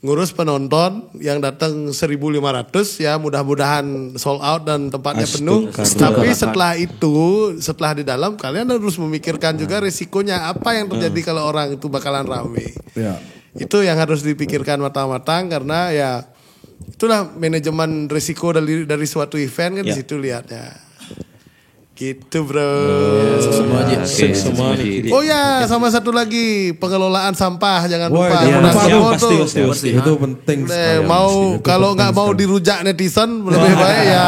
ngurus penonton yang datang 1.500 ya mudah-mudahan sold out dan tempatnya penuh. Tapi setelah di dalam kalian harus memikirkan juga resikonya apa yang terjadi kalau orang itu bakalan rame. Ya. Itu yang harus dipikirkan matang-matang karena ya itulah manajemen risiko dari suatu event kan di situ lihatnya. Gitu bro. Semua aja. Oh ya sama satu lagi pengelolaan sampah jangan lupa. Pasti. Itu penting sekali. Kalau nggak mau dirujak netizen lebih baik ya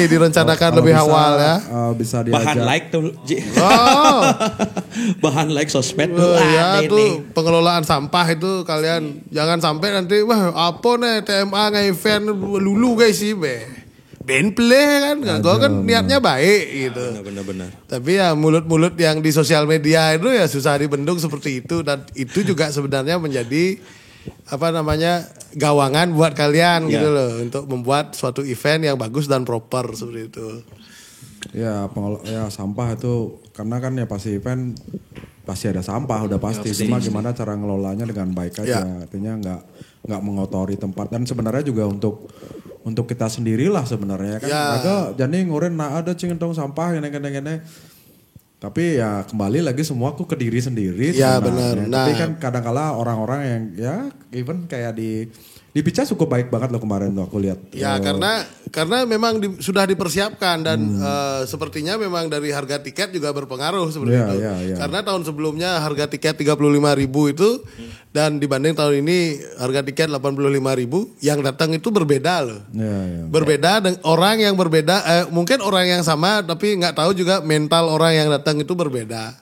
direncanakan lebih awal ya. Bisa diajak. Bahan like tuh. Bahan like sosmed tuh. Ya tuh pengelolaan sampah itu kalian jangan sampai nanti apa nih TMA nge-event lulu guys sih Ben play kan, gue kan niatnya baik gitu. Benar. Tapi ya mulut-mulut yang di sosial media itu ya susah dibendung seperti itu dan itu juga sebenarnya menjadi gawangan buat kalian gitu loh untuk membuat suatu event yang bagus dan proper seperti itu. Ya sampah itu karena kan ya pasti event pasti ada sampah udah pasti. Cuma gimana cara ngelolanya dengan baik aja. Artinya nggak mengotori tempat dan sebenarnya juga untuk kita sendirilah sebenarnya kan. Jadi ngurin ada cingentong sampah gini. Tapi ya kembali lagi semua aku ke diri sendiri. Ya benar. Tapi kan kadang-kala orang-orang yang ya even kayak di Pica cukup baik banget loh kemarin tuh aku lihat. Ya karena memang sudah dipersiapkan dan sepertinya memang dari harga tiket juga berpengaruh seperti itu. Karena tahun sebelumnya harga tiket 35.000 itu dan dibanding tahun ini harga tiket 85.000 yang datang itu berbeda loh. Berbeda dengan orang yang berbeda mungkin orang yang sama tapi nggak tahu juga mental orang yang datang itu berbeda.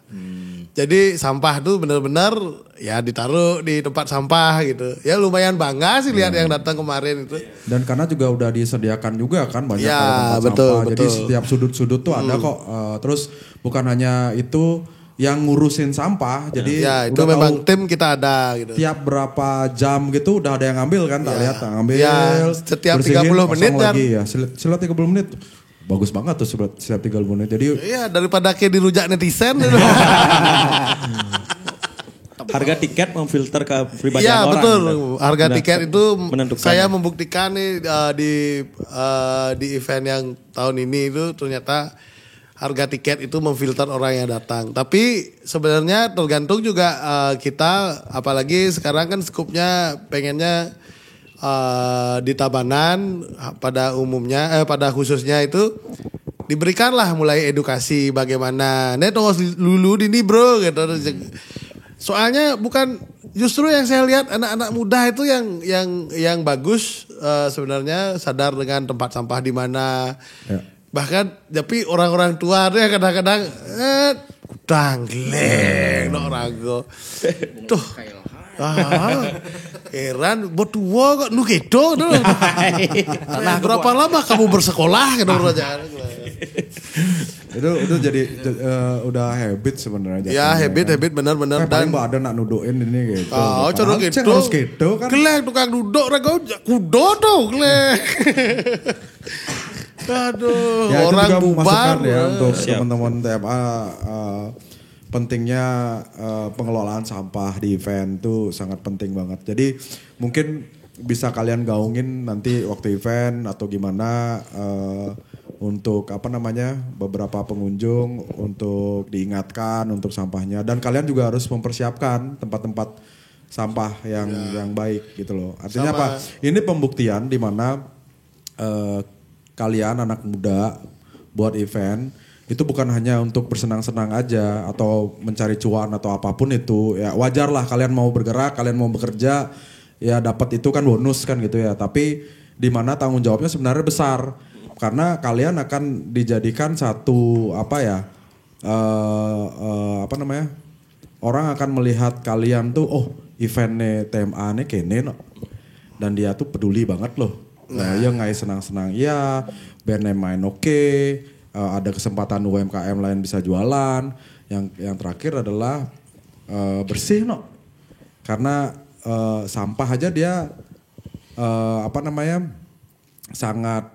Jadi sampah tuh benar-benar ya ditaruh di tempat sampah gitu. Ya lumayan bangga sih lihat yang datang kemarin itu. Dan karena juga udah disediakan juga kan banyak tempat betul, sampah. Jadi setiap sudut-sudut tuh ada kok. Terus bukan hanya itu yang ngurusin sampah. Jadi itu memang tim kita ada gitu. Tiap berapa jam gitu udah ada yang ngambil kan, tak lihat ngambil. Setiap 30 menit kan. Lagi, Setelah 30 menit. Bagus banget tuh setiap 30 menit. Jadi daripada kayak dirujak netizen. Harga tiket memfilter ke pribadian orang. Iya betul. Harga tiket itu saya membuktikan nih di event yang tahun ini itu ternyata harga tiket itu memfilter orang yang datang. Tapi sebenarnya tergantung juga kita apalagi sekarang kan skupnya pengennya di Tabanan pada umumnya pada khususnya itu diberikanlah mulai edukasi bagaimana netos lulu dini bro gitu. Soalnya bukan justru yang saya lihat anak-anak muda itu yang bagus sebenarnya sadar dengan tempat sampah di mana. Bahkan tapi orang-orang tua tuh ya kadang-kadang danggleng no rago. Tuh heran buat tua kok nu kedo tuh. Berapa lama kamu bersekolah gitu Itu jadi udah habit sebenarnya. Ya habit benar-benar dan paling ada nak nuduhin ini gitu. Oh, coba gitu. Harus gitu kan. Kelek tukang duduk rego kudo tuh kelek. Aduh, Ya, orang itu juga bubar masukan ya untuk Siap. teman-teman TMA pentingnya pengelolaan sampah di event itu sangat penting banget. Jadi mungkin bisa kalian gaungin nanti waktu event atau gimana untuk beberapa pengunjung untuk diingatkan untuk sampahnya dan kalian juga harus mempersiapkan tempat-tempat sampah yang baik gitu loh. Artinya apa? Ini pembuktian di mana kalian anak muda buat event itu bukan hanya untuk bersenang-senang aja atau mencari cuan atau apapun itu. Ya wajar lah kalian mau bergerak, kalian mau bekerja, ya dapat itu kan bonus kan gitu ya. Tapi di mana tanggung jawabnya sebenarnya besar. Karena kalian akan dijadikan satu orang akan melihat kalian tuh eventnya TMA nih kene no. Dan dia tuh peduli banget loh. Nah, ya nggak senang-senang. Ya band main oke. Ada kesempatan UMKM lain bisa jualan. Yang terakhir adalah bersih no. Karena sampah aja dia sangat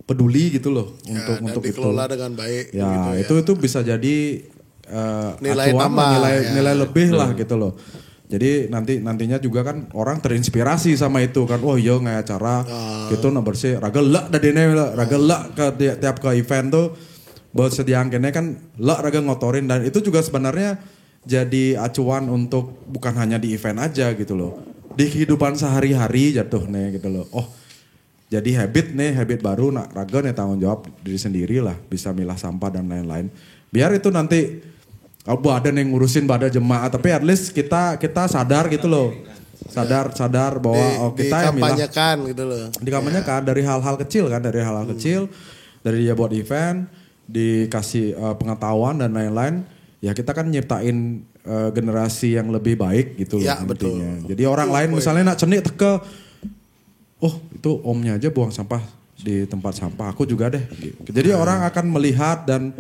peduli gitu loh untuk dikelola itu. dengan baik. Ya gitu itu bisa jadi nilai acuan, tambah, nilai lebih lah gitu loh. Jadi nantinya juga kan orang terinspirasi sama itu kan. Oh iya nggak acara gitu nah bersih. Raga ke tiap ke event tuh buat sediaan kene kan raga ngotorin dan itu juga sebenarnya jadi acuan untuk bukan hanya di event aja gitu loh. Di kehidupan sehari-hari jatuh nih gitu loh. Oh jadi habit baru raga nih tanggung jawab diri sendiri lah. Bisa milah sampah dan lain-lain. Biar itu nanti ada yang ngurusin pada jemaah tapi at least kita sadar gitu loh. Sadar bahwa kita yang milah. Dikampanyekan gitu loh. Dikampanyekan dari hal-hal kecil kan, dari hal-hal kecil. Dari dia buat event, dikasih pengetahuan dan lain-lain. Ya kita kan nyiptain generasi yang lebih baik gitu loh. Ya, betul. Jadi orang lain misalnya nak cenik teke, itu omnya aja buang sampah di tempat sampah, aku juga deh. Jadi orang akan melihat dan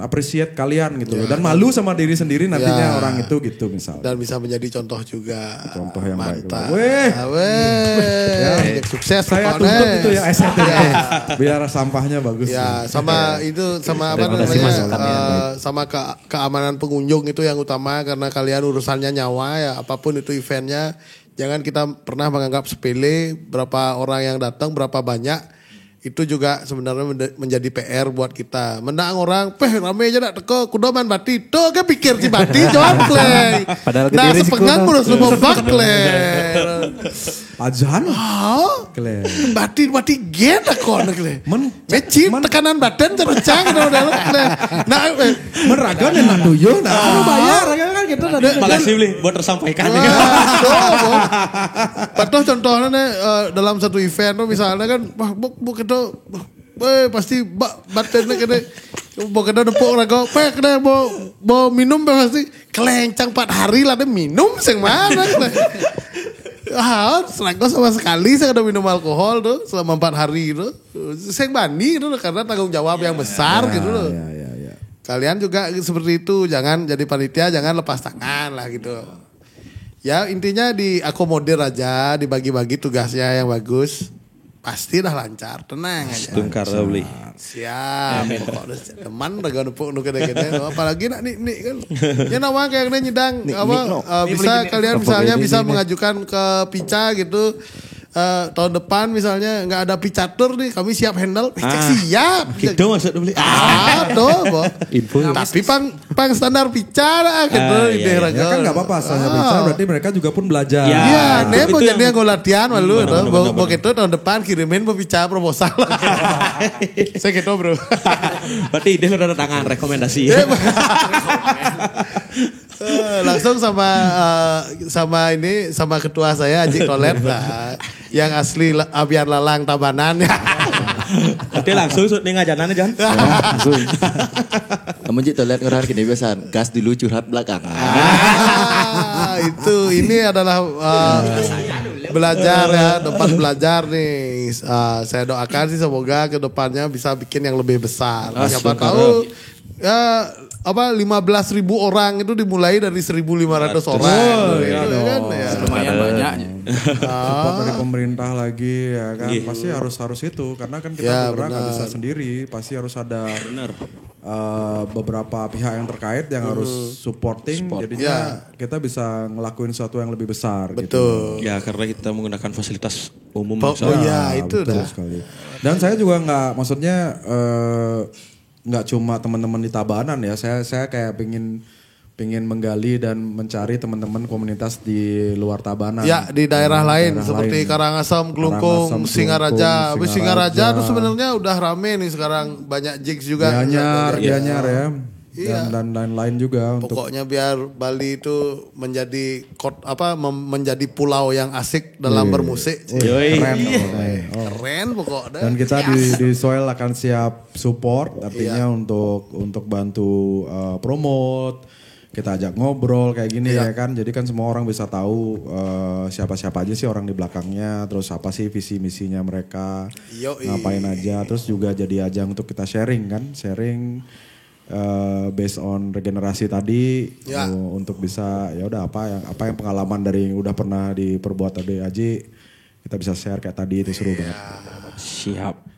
appreciate kalian gitu loh. Dan malu sama diri sendiri nantinya orang itu gitu misalnya. Dan bisa menjadi contoh juga. Contoh yang mantap. baik. Weh. Sukses Saya pokoknya. tutup itu ya esetnya. Biar sampahnya bagus. Ya, sama itu sama sama keamanan pengunjung itu yang utama karena kalian urusannya nyawa ya apapun itu eventnya. Jangan kita pernah menganggap sepele berapa orang yang datang, berapa banyak. Itu juga sebenarnya menjadi PR buat kita. Menang orang, rame aja nak teko kudoman bati. Tuh kan pikir si bati jawab kleng. Padahal nah kediri sepengang sikuno. urus lumah bak kleng. Ajan. Kleng. Bati gen aku kleng. Mecin Men- tekanan badan tercang dalam kleng. Nah, Meraga nih nak tuyul, nah bayar kan gitu. Makasih Bli buat tersampaikan. Patuh contohnya dalam satu event tuh misalnya kan pasti batennya kena mau kena nepuk raga kena mau minum pasti kelencang 4 hari lah minum sing mana serangga sama sekali saya udah minum alkohol tuh selama 4 hari itu saya bani itu karena tanggung jawab yang besar gitu loh. Ya. Kalian juga seperti itu, jangan jadi panitia, jangan lepas tangan lah gitu. Ya intinya diakomodir aja, dibagi-bagi tugasnya yang bagus. Pasti dah lancar, tenang aja. Tungkar Bli. Siap. Teman udah gak nepuk gede-gede. Apalagi nak nik kan. Ya nama kayak nyidang bisa kalian misalnya bisa mengajukan ke Pica gitu. Tahun depan misalnya nggak ada picatur nih, kami siap handle. Siap. Gitu maksud Bli. Tuh, Info. tapi pang standar bicara gitu. Iya. Ya kan nggak apa-apa, asalnya bicara berarti mereka juga pun belajar. Ya. Iya, nih itu mau jadi yang- yang gue latihan malu, Bener. mau gitu tahun depan kirimin mau bicara proposal. Saya gitu bro. Berarti ide udah ada tangan rekomendasi. Langsung sama ketua saya Haji Kolet lah, yang asli Abian Lalang Tabanan. Berarti langsung nih ngajanan Jan. Langsung. Kamu Cik lihat ngerar gini biasa gas dulu curhat belakang. Itu ini adalah belajar ya, tempat belajar nih. Saya doakan sih semoga kedepannya bisa bikin yang lebih besar. Siapa tahu ya 15.000 orang itu dimulai dari 1.500 orang. Kan, ya. Lumayan banyaknya. Support dari pemerintah lagi ya kan. Pasti harus itu karena kan kita bergerak nggak bisa sendiri. Pasti harus ada beberapa pihak yang terkait yang harus supporting. Jadinya kita bisa ngelakuin sesuatu yang lebih besar. Betul. Gitu. Ya karena kita menggunakan fasilitas umum. Itu betul dah. sekali. Dan saya juga nggak cuma teman-teman di Tabanan ya. Saya kayak pingin menggali dan mencari teman-teman komunitas di luar Tabanan. Ya di daerah lain seperti Karangasem, Glungkung, Singaraja. Habis Singaraja tuh sebenarnya udah rame nih sekarang, banyak jigs juga. Gianyar ya. Dan lain-lain juga. Pokoknya biar Bali itu menjadi menjadi pulau yang asik dalam bermusik. Keren pokoknya. Dan kita di Soil akan siap support, artinya untuk bantu promote. Kita ajak ngobrol kayak gini ya kan. Jadi kan semua orang bisa tahu siapa-siapa aja sih orang di belakangnya. Terus apa sih visi misinya mereka. Ngapain aja. Terus juga jadi ajang untuk kita sharing kan. Sharing based on regenerasi tadi. Untuk bisa ya udah apa yang pengalaman dari yang udah pernah diperbuat tadi Aji. Kita bisa share kayak tadi itu seru banget. Siap.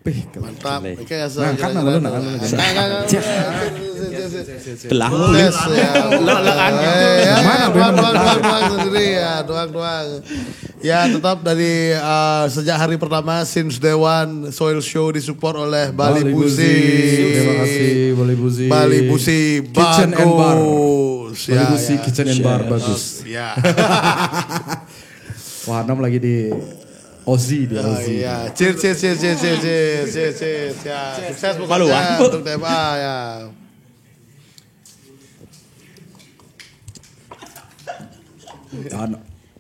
Mantap. Nah kan lu Belah. Doang. Ya tetap dari sejak hari pertama since day one Soil Show disupport oleh Bali Busi. Terima kasih Bali Busi. Bali Busi Kitchen and Bar. Bali Busi Ya. Kitchen and Bar bagus. Ya. Wah, Anam lagi di Ozi di Ozi. Iya, cheers. Ya, sukses pokoknya untuk TMA ya.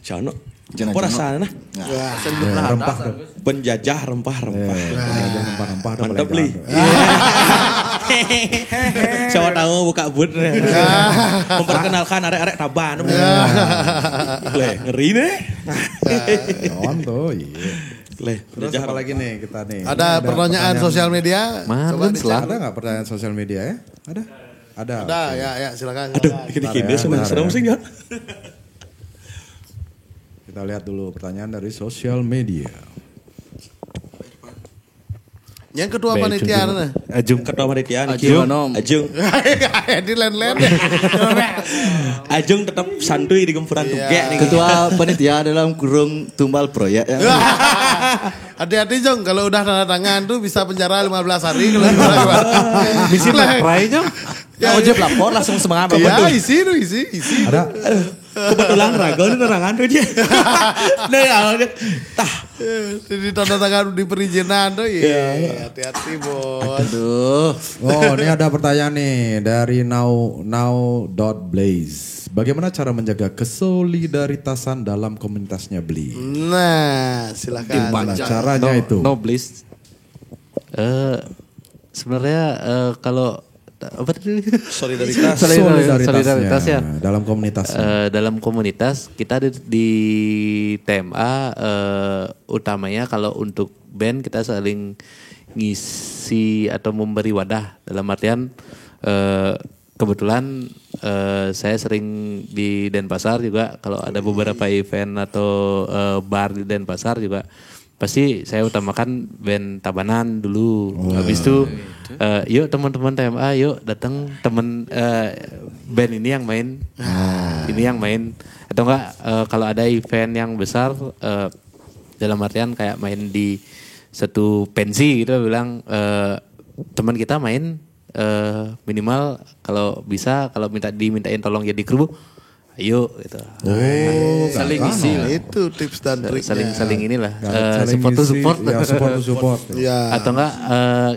Jano. Apa rasanya? Rempah. Penjajah rempah-rempah. Rempah-rempah udah Mantap paling li. Siapa tahu buka booth. Memperkenalkan arek-arek Taban. Ngeri deh. tuh, iya. Terus apa lagi nih kita nih? Ada pertanyaan sosial media? Coba dicek. Ada nggak pertanyaan sosial media ya? Ada. Ada, ya silakan. Aduh, dikit-dikit dia seneng sih enggak? Kita lihat dulu pertanyaan dari sosial media. Yang kedua panitia mana? Ajung ketua panitia. Ajung. Di len-len. Ajung tetap santuy di gempuran tugek nih. Ketua panitia dalam kurung tumbal proyek ya. Hati-hati Jong, kalau udah tanda tangan tuh bisa penjara 15 hari kalau gimana. Misi leprai Jong. Ya, ojek lapor langsung semangat. Ya, isi. Ada. Kebetulan raga ini nerangan tuh dia. Jadi tanda tangan di perizinan tuh ya. Hati-hati bos. Aduh. Oh, ini ada pertanyaan nih dari now.blaze. Bagaimana cara menjaga kesolidaritasan dalam komunitasnya Bli? Nah, silakan. Gimana caranya itu? No please. Sebenarnya kalau apa tadi? Solidaritas ya. Dalam komunitas. Dalam komunitas kita di TMA utamanya kalau untuk band kita saling ngisi atau memberi wadah. Dalam artian kebetulan saya sering di Denpasar juga kalau ada beberapa event atau bar di Denpasar juga pasti saya utamakan band Tabanan dulu. Habis itu yuk teman-teman TMA yuk datang teman band ini yang main. Ini yang main atau enggak kalau ada event yang besar dalam artian kayak main di satu pensi gitu bilang teman kita main minimal kalau bisa kalau dimintain tolong jadi kru ayo gitu. Saling isi itu tips dan triknya. Saling inilah support. Ya. Atau enggak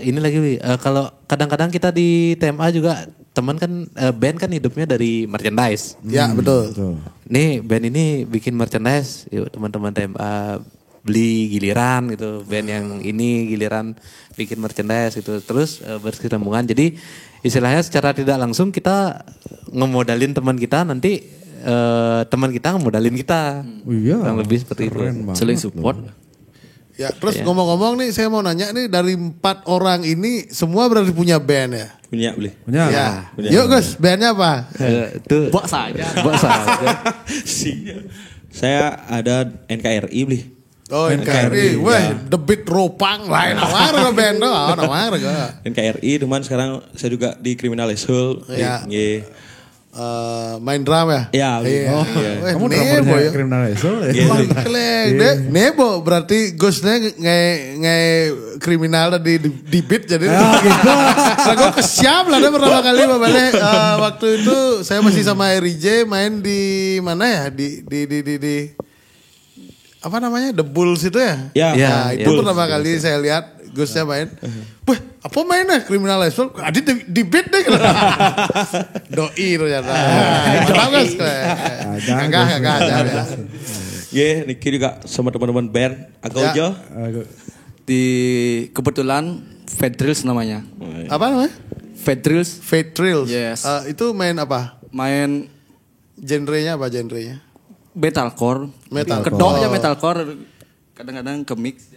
ini lagi kalau kadang-kadang kita di TMA juga teman kan band kan hidupnya dari merchandise. Ya, betul. Nih band ini bikin merchandise, yuk teman-teman TMA beli giliran gitu. Band yang ini giliran bikin merchandise gitu. Terus berkesinambungan. Jadi istilahnya secara tidak langsung kita ngemodalin teman kita nanti teman kita modalin kita. Iya. Kurang lebih seperti itu. Keren banget Saling loh. support. Ya, terus ngomong-ngomong nih, saya mau nanya nih, dari 4 orang ini semua berarti punya band ya? Punya beli. Punya. Ya. Punya. Yuk Gus, bandnya apa? Itu Buat saja. buat saja. Saya ada NKRI beli. Oh, NKRI. Weh, The Beat Ropang. Lain awar ke band tuh. Awar ke. NKRI cuman sekarang saya juga di Criminal Soul. Iya. Iya. Main drum ya? Iya. Iya. Oh, Weh, Kamu Nebo drummernya ya. Criminal Soul ya? Iya. Klek deh. Nebo berarti Gusnya nge kriminal di beat jadi. Aku kesiap lah deh pertama kali balik. Waktu itu saya masih sama RJ main di mana ya? Di apa namanya? The Bulls itu ya? Ya. Iya, Nah, itu Bulls. pertama kali saya lihat Gusnya main. Wah, apa mainnya Criminal Soul? Adi di beat deh. Doi ternyata. Kenapa Gus? Enggak. Iya, Niki juga sama teman-teman band. Aku Ya. aja. Di kebetulan Fedrills namanya. Apa namanya? Fedrills Fate Thrills. Yes. Itu main apa? main Genrenya apa genrenya? metalcore. Metalcore. Kedoknya metalcore. Kadang-kadang ke mix.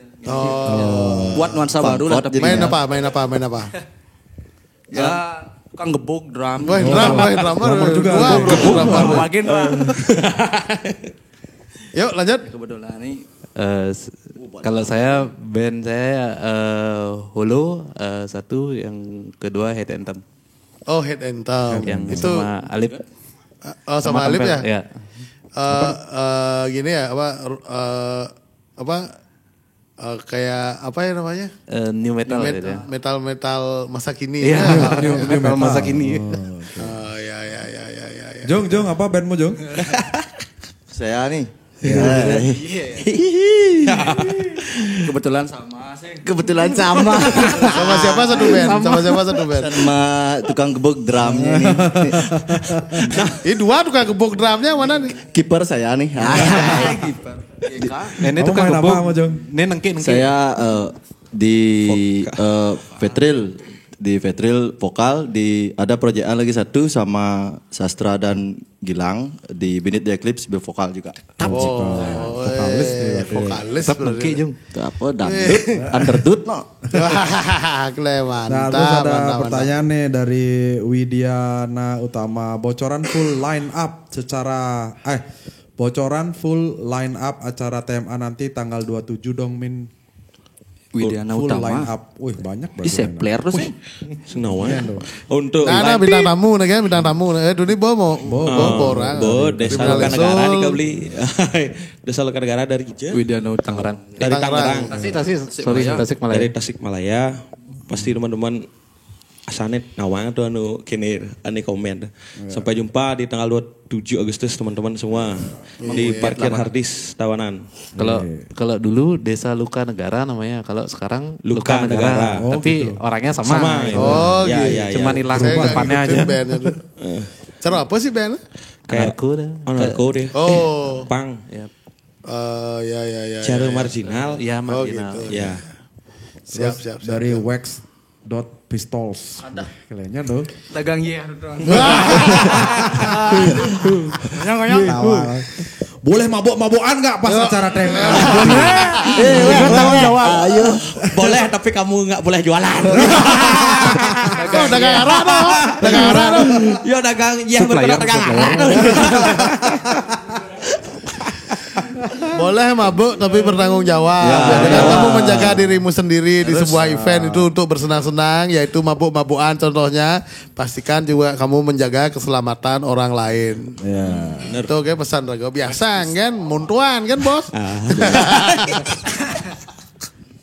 Buat nuansa baru lah. Tapi Main apa? Main apa? ya tukang gebuk drum. Wah, drummer juga. Makin lah. Yuk lanjut. Kebetulan nih Kalau saya band saya Hulu satu, yang kedua Head Anthem. Oh, Head Anthem. Yang Itu sama Alip. oh, sama Alip Tempel, ya? Ya. Gini ya, kayak apa ya namanya? New metal gitu ya. Metal masa kini. Iya, Ya. new metal masa kini. Ya. Jong, apa bandmu Jong? Saya nih. kebetulan sama sih. Kebetulan sama. Sama siapa satu band? Sama tukang gebuk drumnya nih. Ini dua tukang gebuk drumnya mana nih? Kiper saya nih. Ini Kamu tuh kan main apa gebuk. sama Jong? Ini nengki. Saya di Vetril vokal, ada proyekan lagi satu sama Sastra dan Gilang di Binit The Eclipse vokal juga. Vokalis nih berarti. Vokalis. Tetap nengki Jung. Itu apa dangdut, underdut no. Mantap. Nah, terus ada pertanyaan nih dari Widiana Utama. Bocoran full line up acara TMA nanti tanggal 27 dong Min. Widiana Full Utama. line up. Wih, banyak berarti. Isi player terus sih. Senawan. Untuk Nah, bintang tamu nih kan, bintang tamu. Dulu ini bawa orang. Desa Loka Negara nih kebeli. Desa Loka Negara dari Ija. Widiana Tangerang. Dari Tangerang. Tasik Malaya. Dari Tasikmalaya. Pasti teman-teman asanet ngawang tuh kini komen. Sampai jumpa di tanggal 27 Agustus teman-teman semua di parkir Hardis Tawanan. Kalau dulu Desa Luka Negara namanya, kalau sekarang Luka Negara. Oh, tapi gitu. orangnya sama. Oh, Ya, gitu. ya, ya. Cuman hilang Saya nggak depannya ngikutin aja. bandnya tuh. Cara apa sih bandnya? Kayak Anarko dah. Anarko deh. Oh, Pang. Ya, ya. Cara marginal. ya marginal. gitu. Ya. Siap. Dari wax.pistols. Kayaknya dong. Dagang ya. Tawa. Boleh mabok-mabokan nggak pas acara TMA? Ayo. Boleh tapi kamu nggak boleh jualan. Dagang arah dong. Yo dagang yang berperan dagang. Boleh mabuk tapi bertanggung jawab. Jadi kamu menjaga dirimu sendiri di sebuah event itu untuk bersenang-senang, yaitu mabuk-mabukan contohnya. Pastikan juga kamu menjaga keselamatan orang lain. Ya. Itu kayak pesan Rago biasa kan, muntuan kan bos.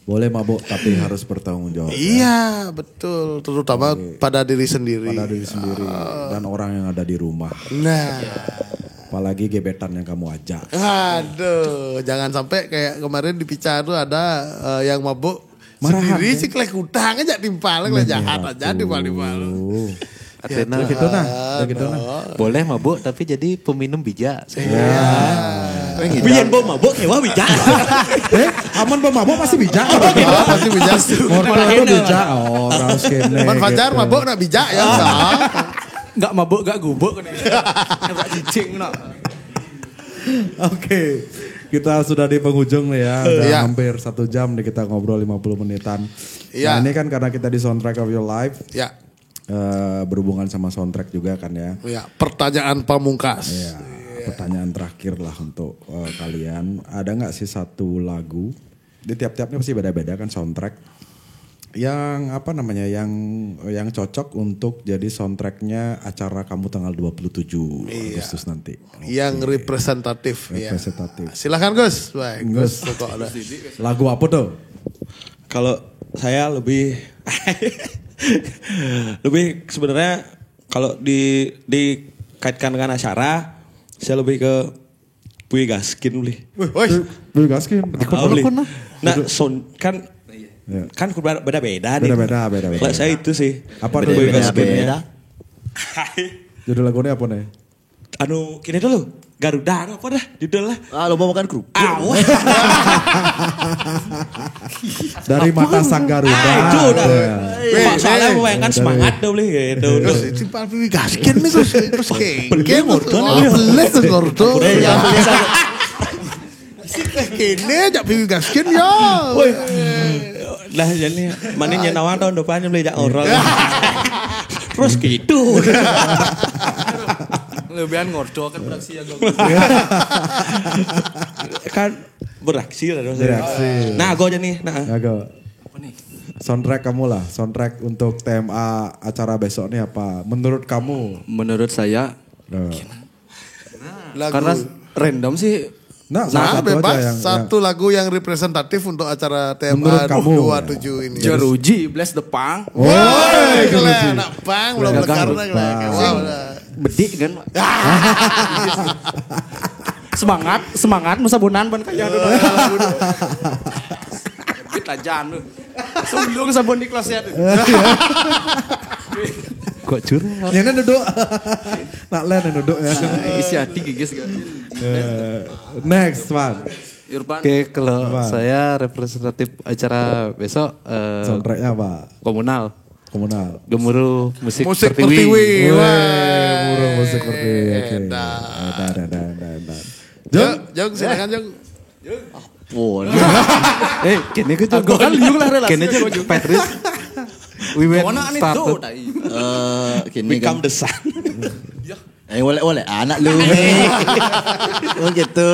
Boleh mabuk tapi harus bertanggung jawab. Iya betul, terutama pada diri sendiri. Pada diri sendiri dan orang yang ada di rumah. Nah, Apalagi gebetan yang kamu ajak. aduh, jangan sampai kayak kemarin di Pica tuh ada yang mabuk Marahan, sendiri kan? si klek hutang aja timpal, jahat aja timpal. Artinya Gitu nah. boleh mabuk tapi jadi peminum bijak. Biyen bawa mabuk hewa bijak. Aman pemabuk pasti bijak. Pasti bijak. Motor itu bijak. Oh, harus kene. Man Fajar gitu. mabuk nak bijak ya. enggak. Enggak mabuk, enggak gubuk kan. Enggak cicing no. Oke, kita sudah di penghujung nih ya. Udah Iya. hampir 1 jam nih kita ngobrol 50 menitan. Iya. Nah ini kan karena kita di Soundtrack of Your Life. Ya, Berhubungan sama soundtrack juga kan ya. ya, pertanyaan pamungkas. Ya, pertanyaan terakhir lah untuk kalian. Ada nggak sih satu lagu? Di tiap-tiapnya pasti beda-beda kan soundtrack. Yang apa namanya? Yang cocok untuk jadi soundtracknya acara kamu tanggal 27 Agustus nanti. Yang representatif. Ya. Representatif. Silakan Gus. Baik, Gus. pokok ada. Lagu apa tuh? Kalau saya lebih lebih sebenarnya kalau dikaitkan dengan acara, saya lebih ke Puy Gaskin beli. Woi, Beli Gaskin. Apa Beli. tuh? Nah, kan Ya. kan beda-beda nih. Beda-beda. Kalau saya itu sih. Apa tuh? Puy Gaskin. Beda. Judul lagunya apa nih? Anu, kini dulu. Garuda apa dah judulnya? Ah, lo mau makan kerupuk. Dari Mata Sang Garuda. Itu udah. Ya. Pak soalnya membayangkan semangat deh beli gitu. Gus, itu paling gaskin nih Gus. Terus kayak ngordon, beles tuh ngordon. Yang beli sana. Kini aja pilih gaskin ya. Lah jadi manin nyenawan tahun depannya beli jak orang. Terus gitu. Lebihan ngordo kan beraksi ya gue. Kan beraksi lah. Beraksi. Nah gue aja nih. Nah. Agak. Apa nih? Soundtrack kamu lah. Soundtrack untuk TMA acara besok nih apa? Menurut kamu? Menurut saya Lagu. karena random sih. Nah, Nah, satu bebas. aja Satu lagu yang representatif untuk acara Menurut TMA kamu. 27 ini. Jeruji, Bless the Pang. Woi, kalian anak pang belum Belakang karena Pang. wow. Bedik kan. semangat musabunan ban kaya dulu. Bit lajan lu. Sebelum sabun di kelas ya. Kok curhat? Ini duduk. Nak len yang duduk ya. Isi hati gigis kan. Next one. Irfan. Oke, kalau Apa? saya representatif acara besok Soundtracknya apa? komunal. Komunal. Gemuruh musik, Musik pertiwi. Pertiwi. Weh, murah musik seperti oke. Edan. Dan. Jong, silakan Jong. Wow. Kini gue juga Gue kan liung lah relasi. Kini juga Patrice. We went Mana aneh started. tuh tadi. Kini Become kan. the sun. Oleh anak lu. Oh gitu.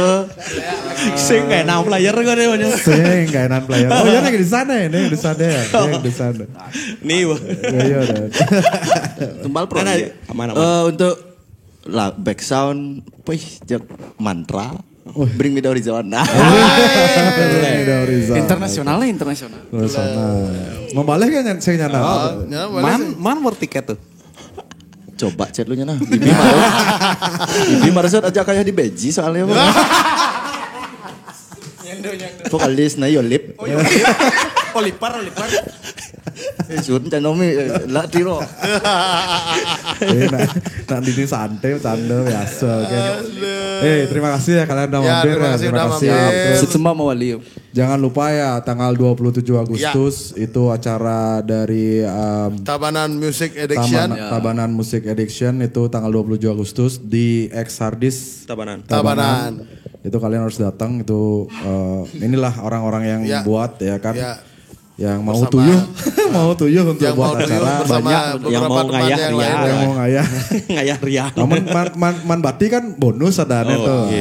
Sing kayak enam player gue deh banyak. Sing kainan player. Oh ya lagi di sana ya, nih di sana ya. Nih di sana. Nih wah. Iya udah. Tumbal pro. Nah, ya. aman. Untuk back sound, mantra. Bring me the horizon. Nah. Udah horizon. Internasional. Terus sana. Membalik kan saya nyana. Man war tiket tuh. Coba chat lu nya nah. Bibi marasat aja kayak di beji soalnya. Vokalis na Yolip. Olipar. Sun canomi la tiro. Nak di santai canda biasa kan. Terima kasih ya kalian udah Ya, mampir terima ya. kasih Terima udah kasih. mampir. Terus Semua mau wali. jangan lupa ya tanggal 27 Agustus itu acara dari Tabanan Music Addiction. Tabanan Music Addiction itu tanggal 27 Agustus di X Hardis Tabanan. Itu kalian harus datang itu inilah orang-orang yang Ya. buat ya kan. Ya. Yang mau Bersama- tuyuh, mau tuyuh untuk Yang buat mau tuyul acara bersama banyak yang beberapa mau temannya ngayah yang Rian. lain. yang mau ngayah. Ngayah Rian. Namun man bati kan bonus ada tuh.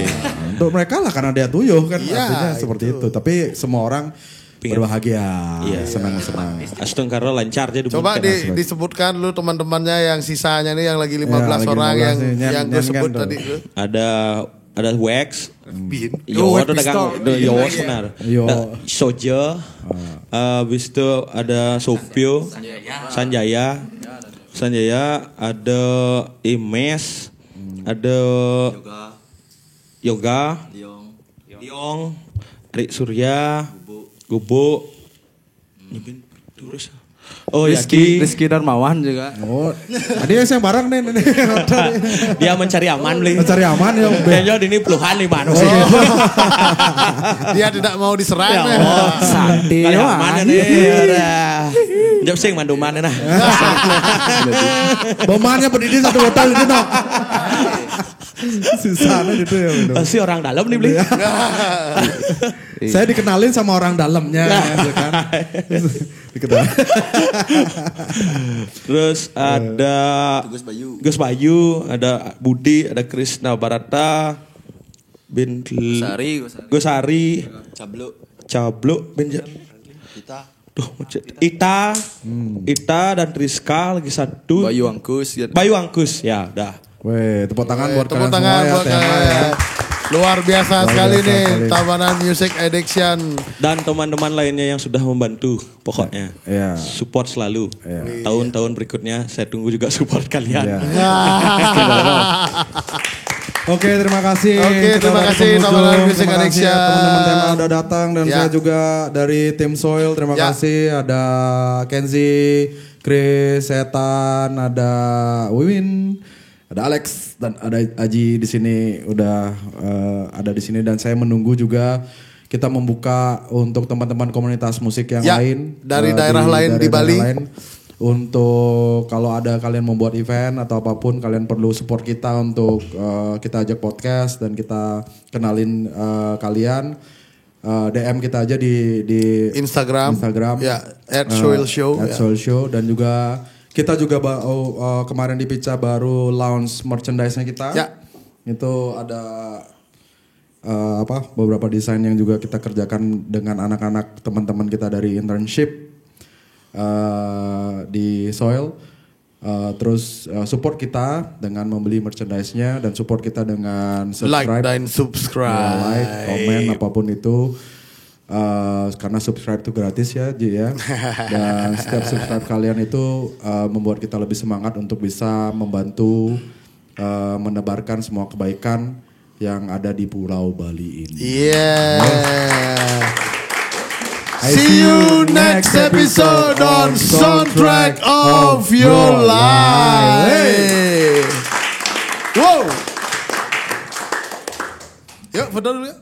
Untuk mereka lah karena dia tuyuh kan Iya, artinya seperti itu. Tapi semua orang berbahagia, senang-senang. Astungkaro lancar jadi Coba mungkin. disebutkan lu teman-temannya yang sisanya nih yang lagi 15 lagi orang 15 yang nih, yang gue nyan sebut kan tadi. tuh. Ada Wax. Bin. Yo, Wax ada dagang pistol. yo benar. Yo. Soja. Habis itu ada Sopio, Sanjaya. Ada Imes, ada Yoga, Liong, Rik Surya, Gubuk. Nyebin terus. Oh ya, Rizky Darmawan juga. Oh, dia yang bareng nih. dia mencari aman beli. Mencari aman ya. Benjol ini puluhan nih man. Dia tidak mau diserang. Ya, Santai Kali aman nih. Jam sing manduman nah. Bomannya berdiri satu botol gitu no. Susahnya gitu ya. Pasti orang dalam nih beli. Saya dikenalin sama orang dalamnya gitu kan. Dikenalin. Terus ada Gus Bayu, ada Budi, ada Krisna Barata, Gosari, Cablo, Ita dan Rizka lagi satu. Bayu Angkus. Ya udah. Weh, tepuk tangan buat Tepuk kalian tangan semua buat ya. kalian. Luar biasa sekali nih Tabanan Music Addiction. Dan teman-teman lainnya yang sudah membantu pokoknya. Iya. Support selalu. Tahun-tahun berikutnya saya tunggu juga support kalian. Iya. Oke, terima kasih. Terima kasih Tabanan Music Addiction. Teman-teman tema udah datang dan Ya. saya juga dari tim Soil. Terima Ya. kasih. Ada Kenzi, Chris, Setan, ada Wiwin, ada Alex dan ada Aji di sini udah ada di sini dan saya menunggu juga kita membuka untuk teman-teman komunitas musik yang Ya, lain dari daerah lain di Bali. Untuk kalau ada kalian membuat event atau apapun kalian perlu support kita untuk kita ajak podcast dan kita kenalin kalian. DM kita aja di Instagram. Ya, @soilshow. @soilshow dan juga kita juga kemarin di Pica baru launch merchandise-nya kita. Ya. Itu ada beberapa desain yang juga kita kerjakan dengan anak-anak teman-teman kita dari internship di Soil. Terus support kita dengan membeli merchandise-nya dan support kita dengan subscribe. Like dan subscribe. Like, komen apapun itu. Karena subscribe itu gratis ya Ji ya. Dan setiap subscribe kalian itu membuat kita lebih semangat untuk bisa membantu menebarkan semua kebaikan yang ada di Pulau Bali ini. Yeah. See you next episode on Soundtrack of Your Life. Wow. Yuk, foto dulu ya.